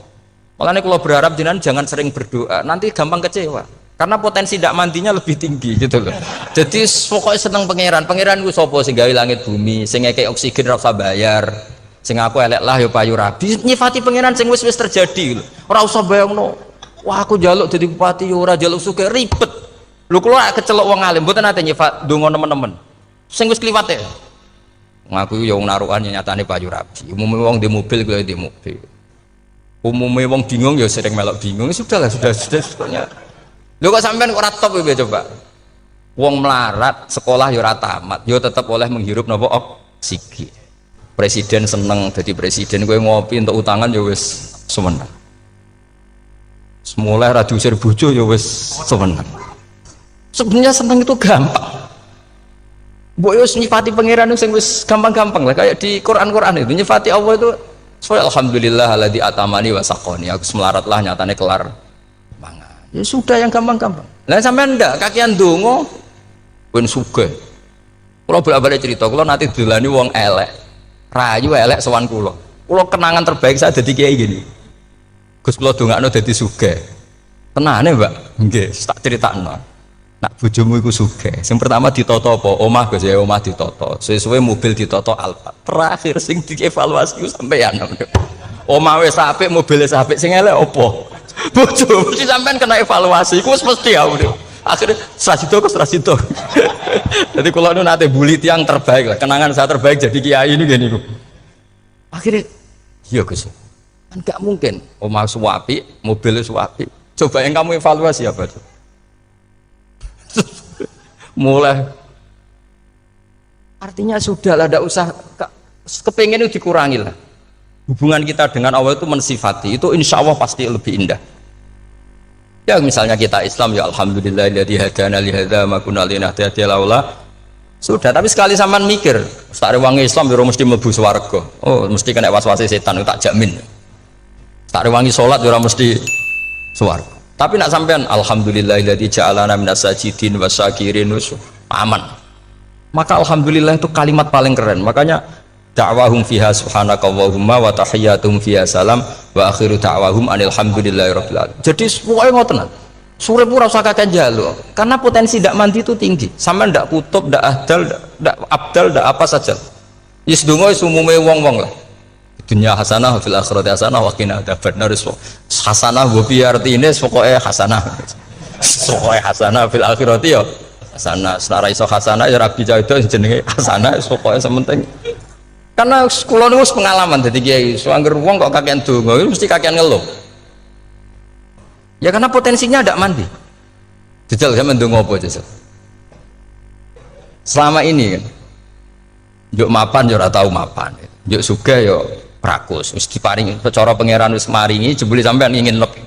Makanya kalau berharap jenengan jangan sering berdoa, nanti gampang kecewa karena potensi tidak mandinya lebih tinggi gitu loh. Jadi pokoknya seneng pangeran ku sapa sing gawe langit bumi, sing ngekek oksigen ora usah bayar, sing aku elek lah ya payu rabi, nyifati pangeran sing wis terjadi lho. Ora usah bayangno, wah aku jaluk jadi bupati ya ora jaluk sugih, ribet lho. Kula kecelok wong alim mboten nate nyifat donga nemen-nemen sing wis kliwat ya ngaku ya wong narukan nyatane payu rabi. Umumnya wong di mobil kuwi di mobil, umumnya wong bingung ya sering melok bingung. Sudah sebetulnya. Lho kok sampean ora top ya coba. Wong melarat sekolah ya ora tamat, ya tetep oleh menghirup napa oksigen. Presiden seneng jadi presiden, kowe ngopi untuk utangan ya wis semeneng. Semula ra diusir bojo ya wis semeneng. Sebenarnya seneng itu gampang. Mbok yo nyifati pangeran sing wis gampang-gampang lah, kayak di Quran itu nyifati Allah itu. So alhamdulillah alladzi atamani wa saqoni, aku semelarat lah nyatane kelar mangan. Ya sudah yang gampang-gampang. Lah sampean ndak kakian donga ben sugih. Kula bolak-balik cerita, kula nanti dolani wong elek. Rayu elek sowan kula. Kula kenangan terbaik saya dadi kiai gini. Gus kula dongakno dadi sugih. Tenane, Mbak? Nggih, tak critakno. Nak bojomu iku sugih. Sing pertama ditoto apa? Omah Gus ya, omah ditoto. Suwe-suwe mobil ditoto Alfa. Terakhir sing dievaluasi ku sampeyan. Omah wis apik, mobil wis apik, sing elek apa? Bojo mesti sampean kena evaluasi. Iku wis mesti ya. Akhirnya serasito. Jadi kalau nu nate bully tiang terbaik lah. Kenangan saya terbaik jadi kiai ini gini. Akhirnya, iya Gus. Kan gak mungkin. Omah suwapi, mobil suwapi. Coba yang kamu evaluasi apa? Mulai artinya sudah lah, tidak usah kepengen itu dikurangi lah. Hubungan kita dengan Allah itu mensifati itu insya Allah pasti lebih indah. Ya misalnya kita Islam ya alhamdulillah alladzi hadana li hadza ma kunna linahtadiya laula. Sudah, tapi sekali sampean mikir tak rewangi Islam ya mesti mlebu swarga. Oh mesti kena was-wase setan, tak jamin. Tak rewangi salat ya mesti swarga. Tapi nak sampean alhamdulillahilladzi ja'alana minas sajidin wasyakirin aman. Maka alhamdulillah itu kalimat paling keren. Makanya da'wahum fiha subhanakallahumma wa tahiyyatuhum fiha salam wa akhiru da'wahum alhamdulillahirabbil alamin. Jadi pokoke ngoten. Sore pura usah kakek njaluk. Karena potensi ndak mandi itu tinggi. Sampean ndak kutub, ndak ahdal, ndak abdal, ndak apa saja. Wis donga wis umume wong-wong lah. dunya hasanah fil akhirati hasanah wa qina adzabannar. Hasanah wa bi artine pokoke hasanah. Pokoke hasanah fil akhirati ya hasanah. Senara iso hasanah ya rabi itu jenenge hasanah pokoke sementing. Karena kula niku pengalaman dadi kiai, so angger wong kok kakean donga mesti kakean ngeluh. Ya karena potensinya ndak mandi. Jajal sampean ndonga apa jajal? Selama ini kan njuk mapan yo ora tau mapan. Njuk sugih yo prakus, wis diparingi cara pangeran wis maringi jebule sampean ingin lebih.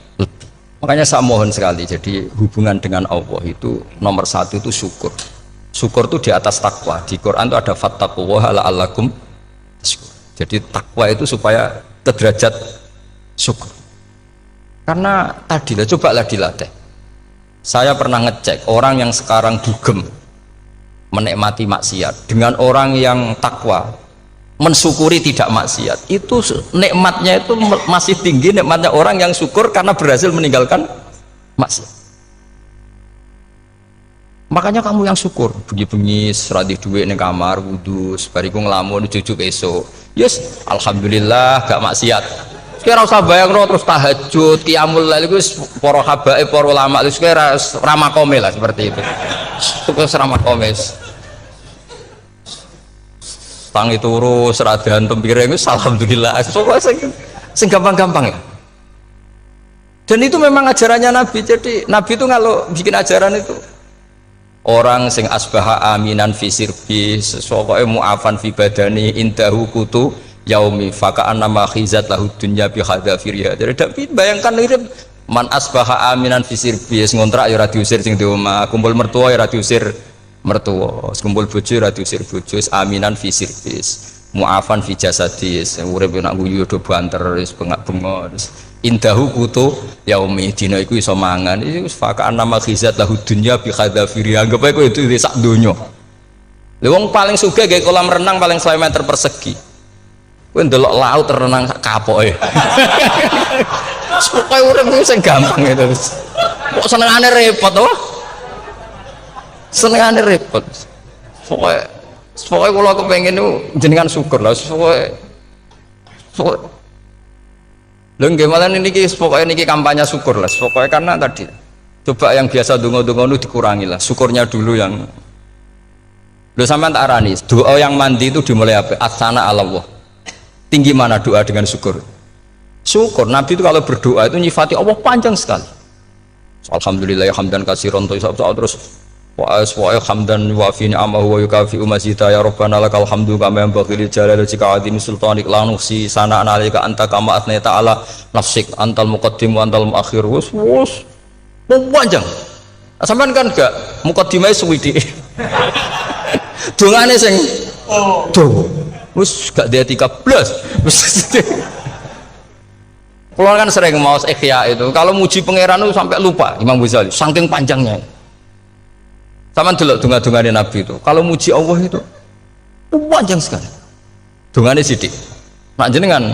Makanya saya mohon sekali, jadi hubungan dengan Allah itu nomor satu itu syukur. Syukur itu di atas takwa. Di Quran itu ada fattaqullaha la'allakum tashkurun. Jadi takwa itu supaya ke derajat syukur. Karena tadilah cobalah dilatih. Saya pernah ngecek orang yang sekarang dugem menikmati maksiat dengan orang yang takwa mensyukuri tidak maksiat, itu nikmatnya itu masih tinggi nikmatnya orang yang syukur karena berhasil meninggalkan maksiat. Makanya kamu yang syukur bengi-bengi seradi duit ning kamar wudu bariku ngelamun jujuk esok yes alhamdulillah gak maksiat. Kira usah bayangno terus tahajud qiyamul lail iku para habaib para ulama wis kira ramakome lah seperti itu. Terus ramakome tangi turu seradahan tempiring itu alhamdulillah sing gampang-gampang ya. Dan itu memang ajarannya Nabi. Jadi Nabi itu kalau bikin ajaran itu orang sing asbaha aminan fi sirbi sesuatu mu'afan fi badani indahu kutu yaumi faka'an nama khizat lahu dunya bi khadafiriha. Jadi David bayangkan mirip man asbaha aminan fi sirbi ngontrak ya ora diusir sing di omah, kumpul mertua ya ora diusir mertua, kumpul bojo ora diusir bojo, aminan fi sirbis mu'afan fi jasadis urip nak guyu do banter wis bengak-bengok indahu kutu yaumi dina iku iso mangan iki faka'an nama khizat lahu dunya bi khadafiriha. Anggap ae kowe itu sak donya. Lha wong paling sugih gawe kolam renang paling 100 meter persegi. Kowe ndelok laut renang sak kapoke. Pokoke urip sing gampang itu. Kok senengane repot to? Senengane repot. Pokoknya kalau kepengen itu jenengan syukur lah. Pokoknya gimana ini pokoknya ini kampanye syukur lah. Pokoknya karena tadi coba yang biasa dungo-dungo itu dikurangi lah. Syukurnya dulu yang lo sampean tak arani. Doa yang mandi itu dimulai apa? Asana Allah. Tinggi mana doa dengan syukur? Syukur. Nabi itu kalau berdoa itu nyifati Allah panjang sekali. Alhamdulillah hamdan katsiran terus wa hamdan wa fi ni'amahu wa yukafi mazida ya rabbana lakal hamdu kama yanbaghi li jalali wajhika azimi sultanik la nuhsi sana'an 'alaika anta kama athnayta 'ala nafsik antal muqaddim wa antal muakhir. Wus panjang. Sampean kan gak muqaddimah suwidi. Dongane sing dawa. Wis gak dia 13. Kalau kan sering mau ikhya itu kalau muji pangeran itu sampai lupa Imam Ghazali saking panjangnya. Sama dulu dunga-dungane Nabi itu kalau muji Allah itu panjang sekali dungane sidik nak jenengan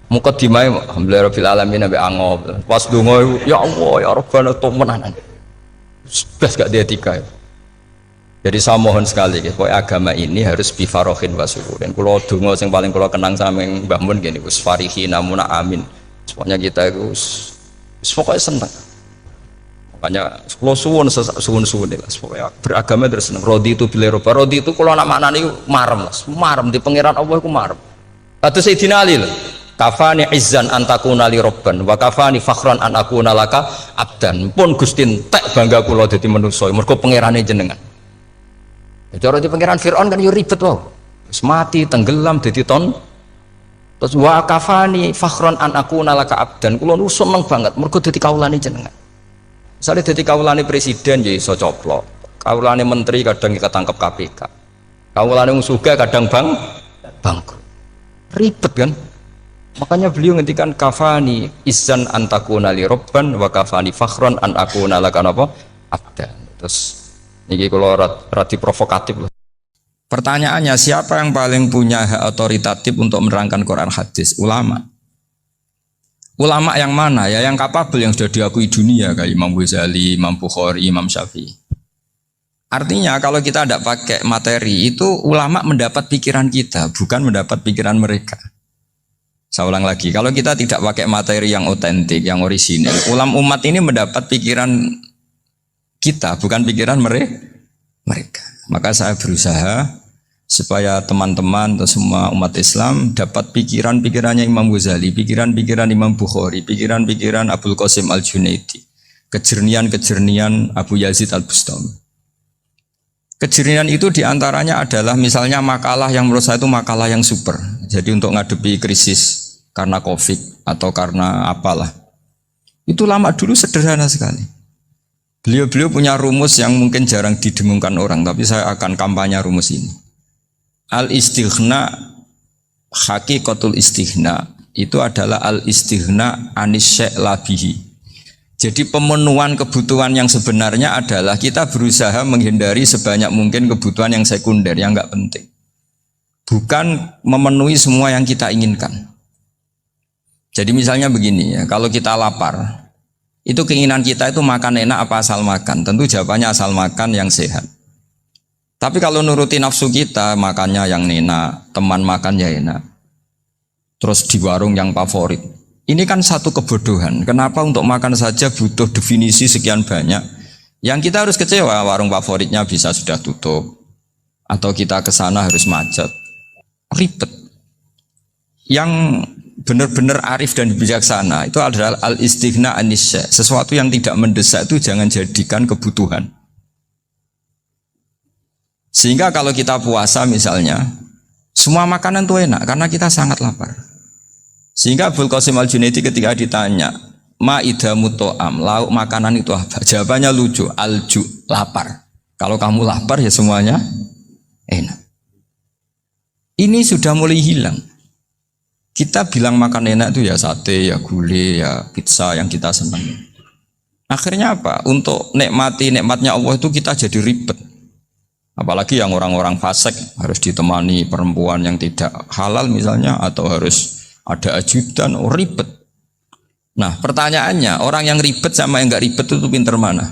muqaddimah alhamdulillah rabbil alamin nabi angob pas dunga ya Allah ya Rabbana temenan blas gak dia tiga. Jadi saya mohon sekali pokoknya agama ini harus bifarohin wa syukurin. Kalau dunga yang paling kalau kenang sama yang Mbah Mun gini us farihina muna amin pokoknya kita itu pokoknya senang. Makanya kalau suwun lah supaya beragama terus seneng. Rodi itu bila roba rodi itu kalau anak maknanya marem lah marem di pangeran Allah itu marem. Kata Sayyidina Ali lah kafani izzan antakuna li robban wa kafani fakhran an akuna laka abdan pun gustin tek bangga kula dadi manusa mergo pangerane jenengan. Cara di pangeran Fir'aun kan yo ribet wae. Wis mati tenggelam dadi ton. Terus wa kafani fakhran an akuna laka abdan kula nu seneng banget mergo dadi kawulane jenengan. Misalnya jadi kawulane presiden ya iso coplok, kawulane menteri kadang ketangkep KPK, kawulane sugih kadang bangkrut, ribet kan? Makanya beliau ngendikan kafani izzan antakuna li robban wa kafani fakhron an akuna laka apa? Abdan. Terus ini kalau rati provokatif loh. Pertanyaannya siapa yang paling punya hak otoritatif untuk menerangkan Quran hadis? Ulama. Ulama yang mana ya? Yang kapabel yang sudah diakui dunia kayak Imam Ghazali, Imam Bukhari, Imam Syafi'i. Artinya kalau kita tidak pakai materi itu ulama mendapat pikiran kita bukan mendapat pikiran mereka. Saya ulang lagi, kalau kita tidak pakai materi yang otentik, yang orisinil, umat ini mendapat pikiran kita, bukan pikiran mereka. Maka saya berusaha supaya teman-teman atau semua umat Islam dapat pikiran-pikirannya Imam Ghazali, pikiran-pikiran Imam Bukhari, pikiran-pikiran Abdul Qasim Al-Junaidi, kejernian-kejernian Abu Yazid Al-Bustami. Kejernian itu diantaranya adalah misalnya makalah yang menurut saya itu makalah yang super. Jadi untuk ngadepi krisis karena COVID atau karena apalah. Itu lama dulu sederhana sekali. Beliau-beliau punya rumus yang mungkin jarang didengungkan orang, tapi saya akan kampanye rumus ini. Al-istighna, hakikatul istighna, itu adalah al-istighna anis syai' labihi. Jadi pemenuhan kebutuhan yang sebenarnya adalah kita berusaha menghindari sebanyak mungkin kebutuhan yang sekunder, yang enggak penting. Bukan memenuhi semua yang kita inginkan. Jadi misalnya begini ya, kalau kita lapar, itu keinginan kita itu makan enak apa asal makan? Tentu jawabannya asal makan yang sehat. Tapi kalau nuruti nafsu kita, makannya yang enak, teman makan ya enak. Terus di warung yang favorit. Ini kan satu kebodohan. Kenapa untuk makan saja butuh definisi sekian banyak? Yang kita harus kecewa, warung favoritnya bisa sudah tutup. Atau kita ke sana harus macet. Ribet. Yang benar-benar arif dan bijaksana itu adalah al-istighna anisya. Sesuatu yang tidak mendesak itu jangan jadikan kebutuhan. Sehingga kalau kita puasa misalnya, semua makanan itu enak karena kita sangat lapar. Sehingga Abdul Qasim Al-Junaidi ketika ditanya, ma'idamu to'am, lauk makanan itu apa? Jawabannya lucu, alju, lapar. Kalau kamu lapar ya semuanya enak. Ini sudah mulai hilang. Kita bilang makan enak itu ya sate, ya gulai, ya pizza yang kita senang. Akhirnya apa? Untuk nikmatnya Allah itu kita jadi ribet. Apalagi yang orang-orang fasik harus ditemani perempuan yang tidak halal misalnya, atau harus ada ajudan, ribet. Nah pertanyaannya, orang yang ribet sama yang nggak ribet itu pinter mana?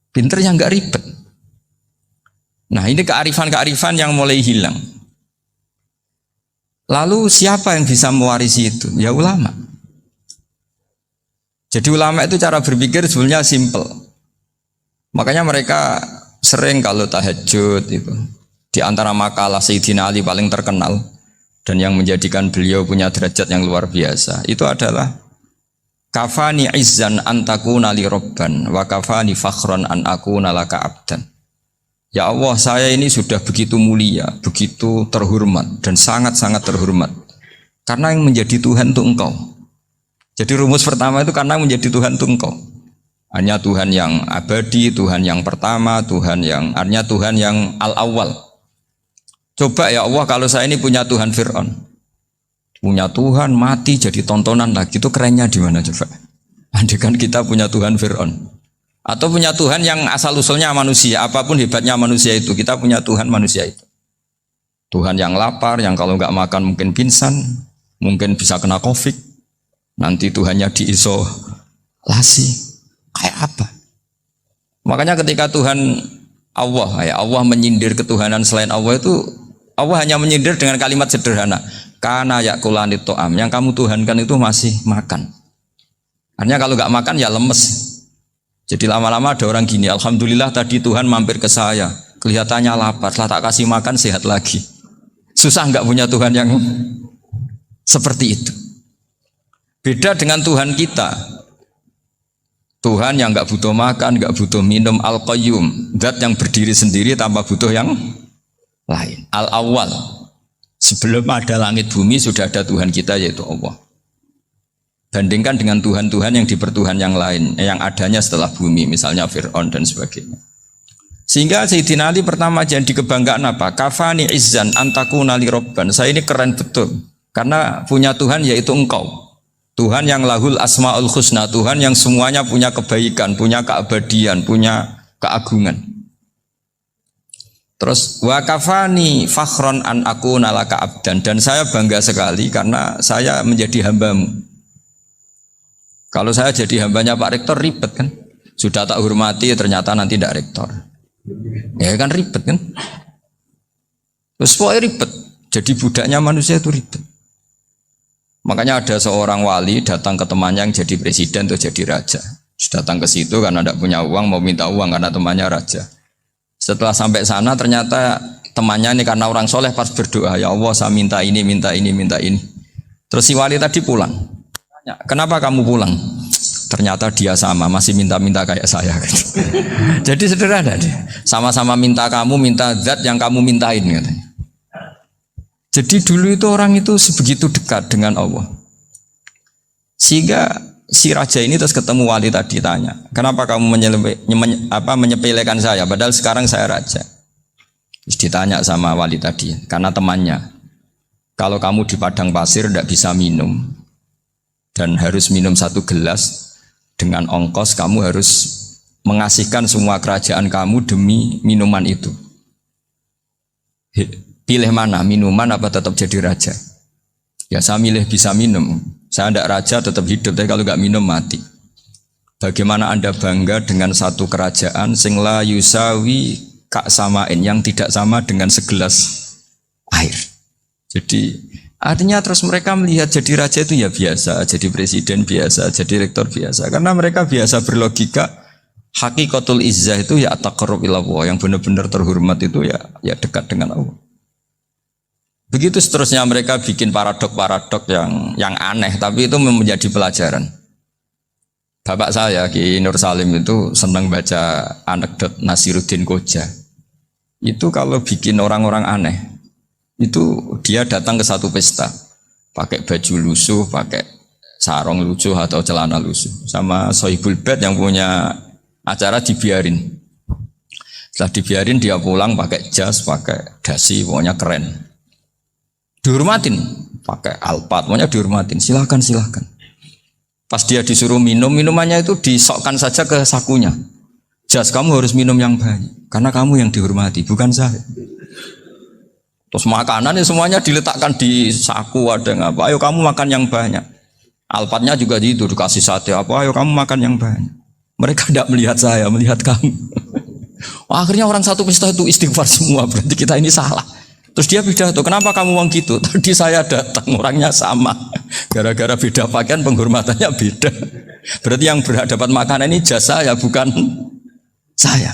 Pinter yang nggak ribet. Nah ini kearifan-kearifan yang mulai hilang. Lalu siapa yang bisa mewarisi itu? Ya ulama. Jadi ulama itu cara berpikir sebenarnya simple. Makanya mereka sering kalau tahajud itu, di antara makalah Sayyidina Ali paling terkenal dan yang menjadikan beliau punya derajat yang luar biasa, itu adalah kafani izzan antakuna li robban wa kafani fakhran an akuna laka abdan. Ya Allah, saya ini sudah begitu mulia, begitu terhormat dan sangat-sangat terhormat karena yang menjadi Tuhan itu Engkau. Jadi rumus pertama itu karena menjadi Tuhan itu Engkau. Hanya Tuhan yang abadi, Tuhan yang pertama, hanya Tuhan yang al-awwal. Coba ya Allah, kalau saya ini punya Tuhan Fir'aun, punya Tuhan mati jadi tontonan lagi, itu kerennya di mana coba? Andaikan kita punya Tuhan Fir'aun. Atau punya Tuhan yang asal-usulnya manusia, apapun hebatnya manusia itu, kita punya Tuhan manusia itu. Tuhan yang lapar, yang kalau nggak makan mungkin pingsan, mungkin bisa kena COVID, nanti Tuhannya diisolasi, kayak apa? Makanya ketika Tuhan Allah menyindir ketuhanan selain Allah itu, Allah hanya menyindir dengan kalimat sederhana, kana yakulanit to'am, yang kamu tuhankan itu masih makan. Artinya kalau nggak makan ya lemes. Jadi lama-lama ada orang gini, alhamdulillah tadi Tuhan mampir ke saya, kelihatannya lapar, setelah tak kasih makan sehat lagi. Susah nggak punya Tuhan yang seperti itu. Beda dengan Tuhan kita. Tuhan yang nggak butuh makan, nggak butuh minum, al-qayyum, zat yang berdiri sendiri tanpa butuh yang lain. Al-awwal, sebelum ada langit bumi sudah ada Tuhan kita yaitu Allah. Bandingkan dengan Tuhan-Tuhan yang dipertuhan yang lain, yang adanya setelah bumi, misalnya Fir'aun dan sebagainya. Sehingga Sayyidina Ali pertama jadi kebanggaan apa? Kafani izzan antakuna li robban. Saya ini keren betul, karena punya Tuhan yaitu Engkau. Tuhan yang lahul asma'ul husna, Tuhan yang semuanya punya kebaikan, punya keabadian, punya keagungan. Terus wa kafani fakhron an akuna laka abdan, dan saya bangga sekali karena saya menjadi hambamu. Kalau saya jadi hambanya Pak Rektor ribet kan, sudah tak hormati ternyata nanti tidak rektor, ya kan ribet kan. Terus pokoknya ribet, jadi budaknya manusia itu ribet. Makanya ada seorang wali datang ke temannya yang jadi presiden atau jadi raja. Datang ke situ karena tidak punya uang, mau minta uang karena temannya raja. Setelah sampai sana ternyata temannya ini karena orang soleh pas berdoa, ya Allah saya minta ini, minta ini, minta ini. Terus si wali tadi pulang. Tanya, kenapa kamu pulang? Ternyata dia sama, masih minta-minta kayak saya. Jadi sederhana dia. Sama-sama minta kamu, minta zat yang kamu mintain katanya. Jadi dulu itu orang itu sebegitu dekat dengan Allah. Sehingga si raja ini terus ketemu wali tadi tanya, kenapa kamu menyepelekan saya padahal sekarang saya raja. Terus ditanya sama wali tadi, karena temannya, kalau kamu di padang pasir tidak bisa minum dan harus minum 1 gelas, dengan ongkos kamu harus mengasihkan semua kerajaan kamu demi minuman itu. Pilih mana, minuman apa tetap jadi raja? Ya saya milih bisa minum. Saya tidak raja tetap hidup, tapi kalau nggak minum mati. Bagaimana Anda bangga dengan satu kerajaan sing la yusawi kak samain, yang tidak sama dengan segelas air. Jadi artinya terus mereka melihat jadi raja itu ya biasa, jadi presiden biasa, jadi rektor biasa. Karena mereka biasa berlogika hakikatul izzah itu ya taqarrub ila Allah, yang benar-benar terhormat itu ya dekat dengan Allah. Begitu seterusnya mereka bikin paradok-paradok yang aneh, tapi itu menjadi pelajaran. Bapak saya Ki Nur Salim itu senang baca anekdot Nasiruddin Koja. Itu kalau bikin orang-orang aneh, itu dia datang ke satu pesta, pakai baju lusuh, pakai sarung lusuh atau celana lusuh, sama Sohibul Bait yang punya acara dibiarin. Setelah dibiarin dia pulang pakai jas, pakai dasi, pokoknya keren. Dihormatin, pakai alpat, pokoknya dihormatin. Silahkan. Pas dia disuruh minum, minumannya itu disokkan saja ke sakunya. Jas, kamu harus minum yang banyak, karena kamu yang dihormati, bukan saya. Terus makanan semuanya diletakkan di saku, ada yang apa, ayo kamu makan yang banyak. Alpatnya juga gitu, dikasih sate apa, ayo kamu makan yang banyak. Mereka tidak melihat saya, melihat kamu. Akhirnya orang satu pesta itu istighfar semua, berarti kita ini salah. Terus dia pidato, kenapa kamu uang gitu? Tadi saya datang, orangnya sama. Gara-gara beda pakaian, penghormatannya beda. Berarti yang berhak dapat makanan ini jasa ya, bukan saya.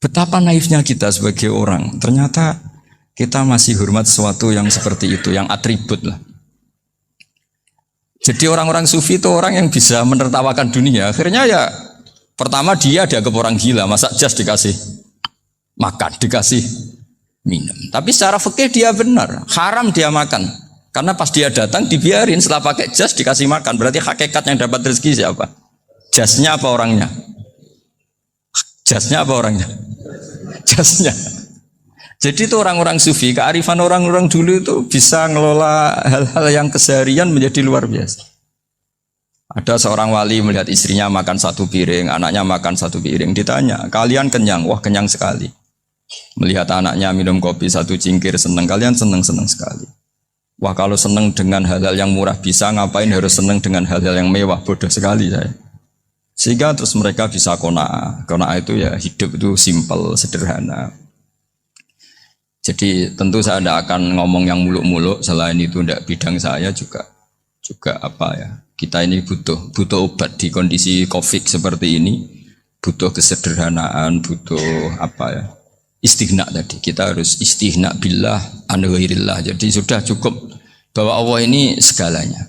Betapa naifnya kita sebagai orang. Ternyata kita masih hormat sesuatu yang seperti itu, yang atribut lah. Jadi orang-orang sufi itu orang yang bisa menertawakan dunia. Akhirnya ya, pertama dia dianggap orang gila. Masa jas dikasih makan, dikasih minum. Tapi secara fikih dia benar, haram dia makan. Karena pas dia datang dibiarin, setelah pakai jas dikasih makan. Berarti hakikat yang dapat rezeki siapa? Jasnya apa orangnya? Jasnya apa orangnya? Jasnya. Jadi itu orang-orang sufi, kearifan orang-orang dulu itu bisa ngelola hal-hal yang keseharian menjadi luar biasa. Ada seorang wali melihat istrinya makan 1 piring, anaknya makan 1 piring. Ditanya, kalian kenyang? Wah kenyang sekali. Melihat anaknya minum kopi 1 cingkir senang, kalian senang sekali. Wah kalau senang dengan hal-hal yang murah bisa, ngapain harus senang dengan hal-hal yang mewah? Bodoh sekali saya. Sehingga terus mereka bisa qanaah. Qanaah itu ya hidup itu simpel, sederhana. Jadi tentu saya tidak akan ngomong yang muluk-muluk, selain itu tidak bidang saya juga apa ya. Kita ini butuh obat di kondisi Covid seperti ini, butuh kesederhanaan, butuh apa ya? Istighna tadi, kita harus istighna billah an ghairillah. Jadi sudah cukup bahwa Allah ini segalanya.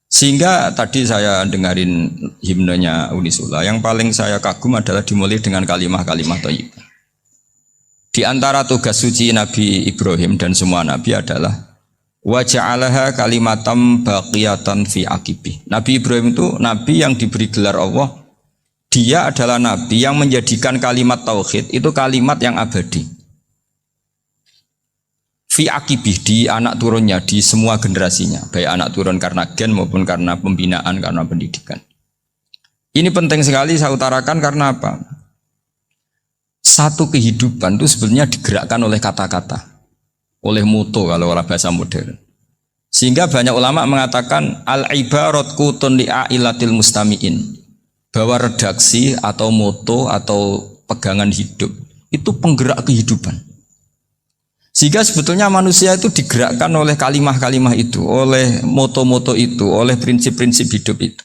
Sehingga tadi saya dengarin himnenya Unisula, yang paling saya kagum adalah dimulai dengan kalimat-kalimat thayyibah. Di antara tugas suci Nabi Ibrahim dan semua nabi adalah wa ja'alaha kalimatam baqiyatan fi aqibi. Nabi Ibrahim itu nabi yang diberi gelar Allah. Dia adalah nabi yang menjadikan kalimat tauhid itu kalimat yang abadi. Fi akibih, di anak turunnya, di semua generasinya, baik anak turun karena gen maupun karena pembinaan, karena pendidikan. Ini penting sekali saya utarakan karena apa? Satu kehidupan itu sebenarnya digerakkan oleh kata-kata, oleh moto kalau orang bahasa modern. Sehingga banyak ulama mengatakan al-ibarat kutun li'ailatil mustami'in, bahwa redaksi atau moto atau pegangan hidup itu penggerak kehidupan. Sehingga sebetulnya manusia itu digerakkan oleh kalimah-kalimah itu, oleh moto-moto itu, oleh prinsip-prinsip hidup itu.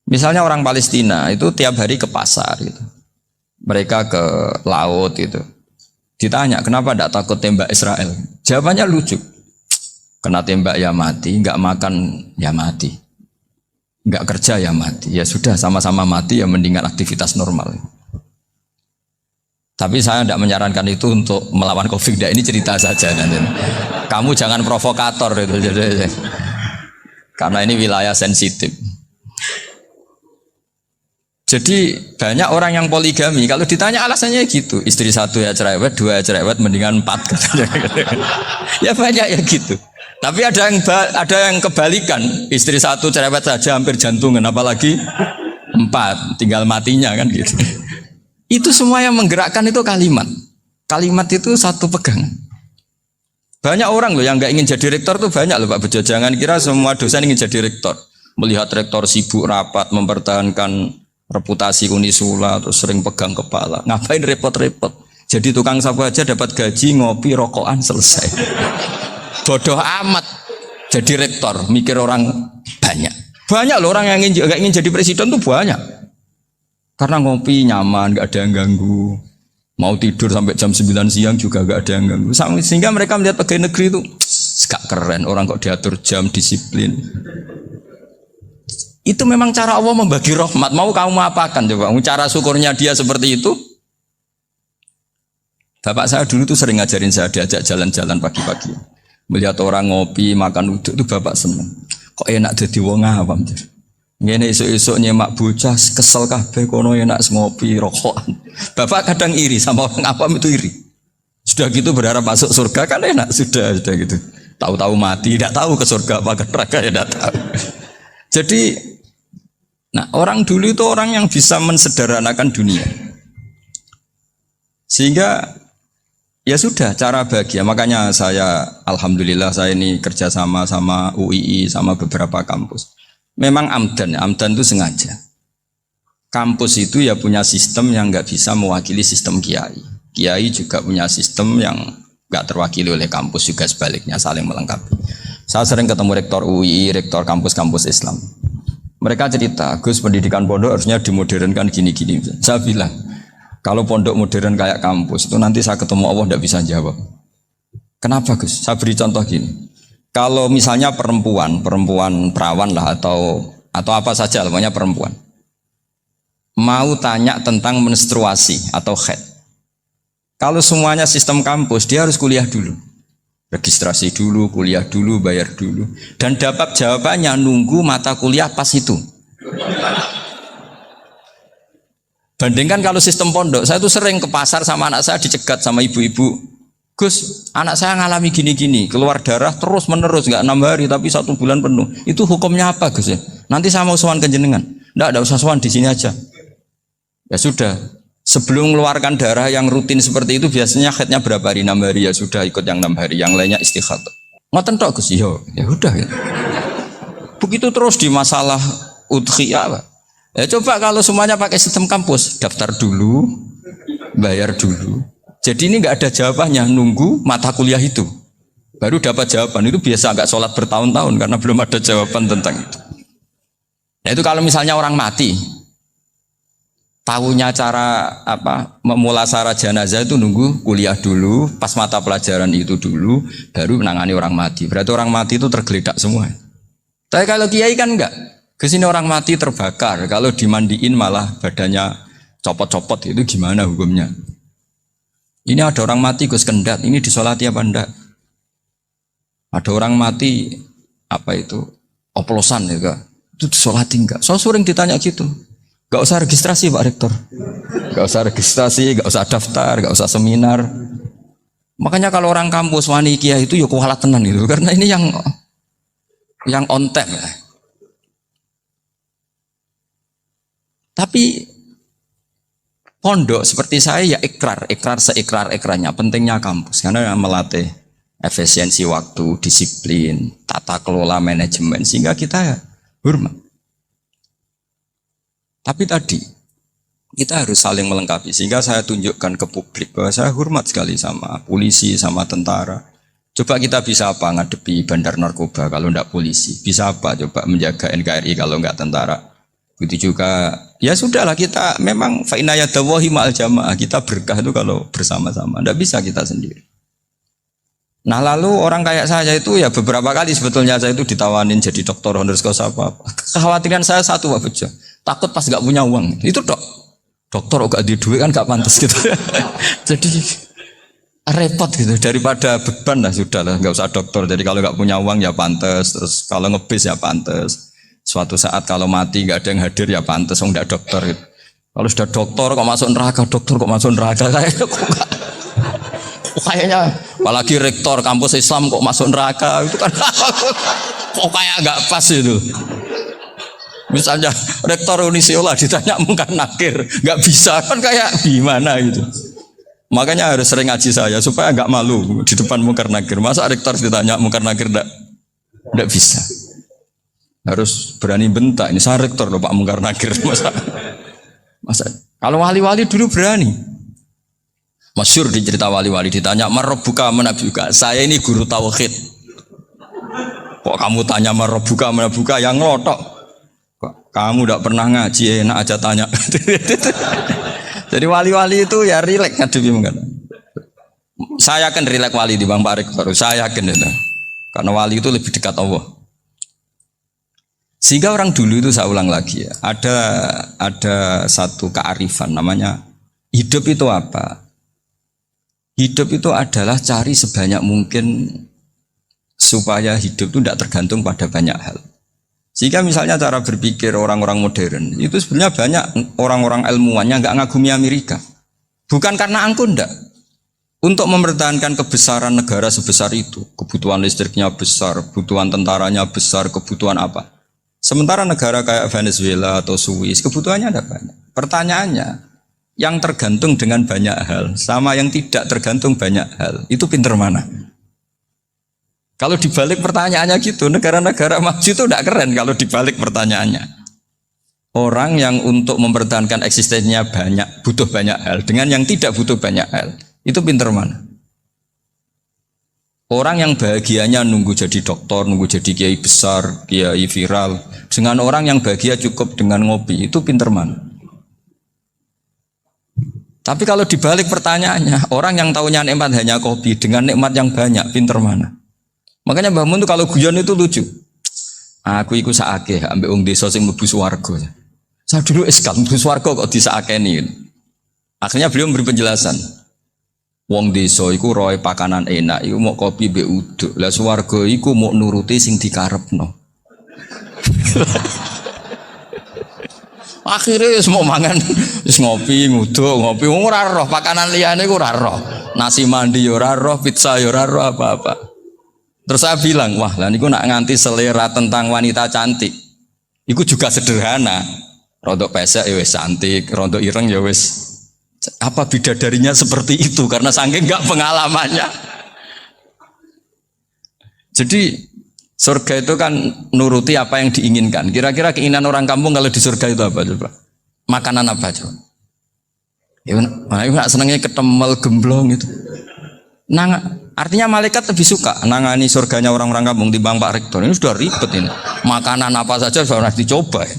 Misalnya orang Palestina itu tiap hari ke pasar gitu. Mereka ke laut itu. Ditanya kenapa tidak takut tembak Israel? Jawabannya lucu. Kena tembak ya mati, nggak makan ya mati, nggak kerja ya mati. Ya sudah sama-sama mati ya mendingan aktivitas normal. Tapi saya tidak menyarankan itu untuk melawan COVID. Ini cerita saja nanti. Kamu jangan provokator itu. Karena ini wilayah sensitif. Jadi banyak orang yang poligami. Kalau ditanya alasannya gitu, istri satu ya cerewet, dua ya cerewet, mendingan 4 katanya. Ya banyak ya gitu. Tapi ada yang kebalikan, istri satu cerewet saja hampir jantungan, apalagi 4, tinggal matinya kan gitu. Itu semua yang menggerakkan itu kalimat. Kalimat itu satu pegangan. Banyak orang loh yang nggak ingin jadi rektor tuh banyak loh Pak Bejo. Jangan kira semua dosen ingin jadi rektor. Melihat rektor sibuk rapat mempertahankan reputasi Unisula terus sering pegang kepala. Ngapain repot-repot? Jadi tukang sapu aja dapat gaji, ngopi, rokokan selesai. Bodoh amat jadi rektor, mikir orang banyak. Banyak loh orang yang nggak ingin jadi presiden tuh banyak. Karena ngopi nyaman, nggak ada yang ganggu. Mau tidur sampai jam 9 siang juga nggak ada yang ganggu. Sehingga mereka melihat pegawai negeri itu gak keren, orang kok diatur jam, disiplin. Itu memang cara Allah membagi rahmat. Mau kamu apakan coba? Cara syukurnya dia seperti itu. Bapak saya dulu tuh sering ngajarin saya, diajak jalan-jalan pagi-pagi. Melihat orang ngopi, makan uduk itu bapak seneng. Kok enak jadi wong awam. Ngene esuk-esuk nyemak bocah kesel kabeh kono enak ngopi, rokokan. Bapak kadang iri sama orang awam itu iri. Sudah gitu berharap masuk surga kan enak sudah gitu. Tahu-tahu mati, tidak tahu ke surga apa ke neraka ya tidak tahu. Jadi nah, orang dulu itu orang yang bisa mensederhanakan dunia. Sehingga ya sudah cara bahagia. Makanya saya alhamdulillah saya ini kerjasama sama UII sama beberapa kampus. Memang amdan itu sengaja. Kampus itu ya punya sistem yang nggak bisa mewakili sistem kiai. Kiai juga punya sistem yang nggak terwakili oleh kampus juga sebaliknya saling melengkapi. Saya sering ketemu rektor UII, rektor kampus-kampus Islam. Mereka cerita, Gus pendidikan pondok harusnya dimodernkan gini-gini. Saya bilang, kalau pondok modern kayak kampus itu nanti saya ketemu Allah tidak bisa jawab. Kenapa Gus? Saya beri contoh gini. Kalau misalnya perempuan perawan lah atau apa saja, namanya perempuan, mau tanya tentang menstruasi atau haid. Kalau semuanya sistem kampus, dia harus kuliah dulu. Registrasi dulu, kuliah dulu, bayar dulu. Dan dapat jawabannya nunggu mata kuliah pas itu. Bandingkan kalau sistem pondok, saya tuh sering ke pasar sama anak saya dicegat sama ibu-ibu. Gus, anak saya ngalami gini-gini, keluar darah terus menerus, nggak 6 hari tapi 1 bulan penuh. Itu hukumnya apa Gus ya? Nanti saya mau sowan ke jenengan. Nggak usah sowan di sini aja. Ya sudah. Sebelum mengeluarkan darah yang rutin seperti itu biasanya haidnya berapa hari? 6 hari ya sudah ikut yang 6 hari, yang lainnya istighatsah. Ngoten tok Gus, ya udah ya. Begitu terus di masalah udhiyah. Ya coba kalau semuanya pakai sistem kampus, daftar dulu, bayar dulu. Jadi ini nggak ada jawabannya, nunggu mata kuliah itu. Baru dapat jawaban, itu biasa nggak sholat bertahun-tahun karena belum ada jawaban tentang itu. Nah itu kalau misalnya orang mati, tahunya cara memulasara jenazah itu nunggu kuliah dulu, pas mata pelajaran itu dulu, baru menangani orang mati. Berarti orang mati itu tergeledak semua. Tapi kalau kiai kan enggak. Kesini orang mati terbakar, kalau dimandiin malah badannya copot-copot, itu gimana hukumnya? Ini ada orang mati Gus Kendat, ini disolati apa enggak? Ada orang mati oplosan ya, itu disolati enggak? So sering ditanya gitu. Gak usah registrasi Pak Rektor, gak usah registrasi, gak usah daftar, gak usah seminar. Makanya kalau orang kampus wani kiai itu ya kualat tenan itu, karena ini yang on time ya. Tapi pondok seperti saya ya ikrar seikrar-ikrarnya pentingnya kampus karena melatih efisiensi waktu, disiplin, tata kelola manajemen sehingga kita ya hormat. Tapi tadi Kita harus saling melengkapi. Sehingga saya tunjukkan ke publik bahwa saya hormat sekali sama polisi, sama tentara. Coba kita bisa apa ngadepi bandar narkoba kalau enggak polisi? Bisa apa coba menjaga NKRI kalau enggak tentara? Begitu juga, ya sudahlah kita memang fa'inayadawahi ma'al jamaah. Kita berkah itu kalau bersama-sama. Enggak bisa kita sendiri. Nah lalu orang kayak saya itu ya beberapa kali sebetulnya saya itu ditawanin jadi dokter honoris causa apa. Kekhawatiran saya satu Pak Bejo, takut pas nggak punya uang. Itu dokter gak di duit kan gak pantas gitu. Jadi repot gitu, daripada beban lah sudah lah nggak usah dokter. Jadi kalau nggak punya uang ya pantas, terus kalau ngebis ya pantas. Suatu saat kalau mati nggak ada yang hadir ya pantas, nggak dokter gitu. Kalau sudah dokter kok masuk neraka, dokter kok masuk neraka kayaknya apalagi rektor kampus Islam kok masuk neraka itu kan kok kayak nggak pas itu. Misalnya rektor Unisiola ditanya mungkar nakir nggak bisa kan kayak gimana gitu. Makanya harus sering ngaji saya supaya nggak malu di depan mungkar nakir. Masa rektor ditanya mungkar nakir nggak bisa. Harus berani bentak. Ini saya rektor loh Pak mungkar nakir masa kalau wali-wali dulu berani. Masyhur di cerita wali-wali ditanya marabbuka manabuka. Saya ini guru tauhid. Kok kamu tanya marabbuka manabuka yang ngelotok. Kok kamu tidak pernah ngaji enak aja tanya. Jadi wali-wali itu ya rileks ngadepi mungkin. Saya akan rileks wali di Bang Pak Rektor. Saya yakin itu. Karena wali itu lebih dekat Allah. Sehingga orang dulu itu saya ulang lagi ya. Ada satu kearifan namanya hidup itu apa? Hidup itu adalah cari sebanyak mungkin supaya hidup itu tidak tergantung pada banyak hal. Sehingga misalnya cara berpikir orang-orang modern itu sebenarnya banyak orang-orang ilmuwannya nggak ngagumi Amerika. Bukan karena angkuh ndak. Untuk mempertahankan kebesaran negara sebesar itu, kebutuhan listriknya besar, kebutuhan tentaranya besar, kebutuhan apa. Sementara negara kayak Venezuela atau Swiss kebutuhannya ada banyak. Pertanyaannya, yang tergantung dengan banyak hal sama yang tidak tergantung banyak hal itu pinter mana? Kalau dibalik pertanyaannya gitu, negara-negara maju itu tidak keren kalau dibalik pertanyaannya. Orang yang untuk mempertahankan eksistensinya banyak, butuh banyak hal dengan yang tidak butuh banyak hal itu pinter mana? Orang yang bahagianya nunggu jadi dokter, nunggu jadi kiai besar, kiai viral, dengan orang yang bahagia cukup dengan ngopi itu pinter mana? Tapi kalau dibalik pertanyaannya, orang yang tahunya nikmat hanya kopi dengan nikmat yang banyak, pinter mana? Makanya Mbah Mun itu kalau guyon itu lucu. Aku ikut saake, ambil wong desa sing mlebu swarga. Saya dulu eskal mlebu swarga kok disakeni. Akhirnya beliau memberi penjelasan. Wong desa iku roe pakanan enak, iku mau kopi mbek uduk. Lah swarga iku mau nuruti sing dikarepno. Akhirnya semua mangan ngopi, nguduk, ngopi, ora roh pakanan liyane ku ora roh. Nasi mandi ya ora roh, pizza ya ora roh apa-apa. Terus saya bilang, wah lah niku nak nganti selera tentang wanita cantik. Iku juga sederhana. Rodok pesek ya wis cantik, rodok ireng ya wis. Apa bidadarinya seperti itu karena saking enggak pengalamannya. Jadi surga itu kan nuruti apa yang diinginkan. Kira-kira keinginan orang kampung kalau di surga itu apa coba? Makanan apa coba? Ya, nak senangnya ketemel gemblong itu. Artinya malaikat lebih suka nangani surganya orang-orang kampung di Bang Pak Rektor. Ini sudah ribet ini. Makanan apa saja sudah harus dicoba ya.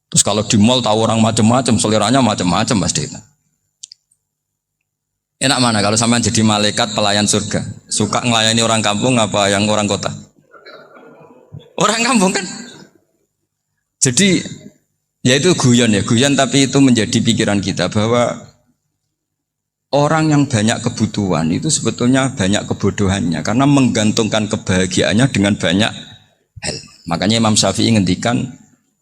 Terus kalau di mall tahu orang macam-macam, seleranya macam-macam pasti. Enak mana kalau sampean jadi malaikat pelayan surga? Suka ngelayani orang kampung apa yang orang kota? Orang kampung kan? Jadi ya itu guyon tapi itu menjadi pikiran kita bahwa orang yang banyak kebutuhan itu sebetulnya banyak kebodohannya karena menggantungkan kebahagiaannya dengan banyak hal. Makanya Imam Syafi'i ngendikan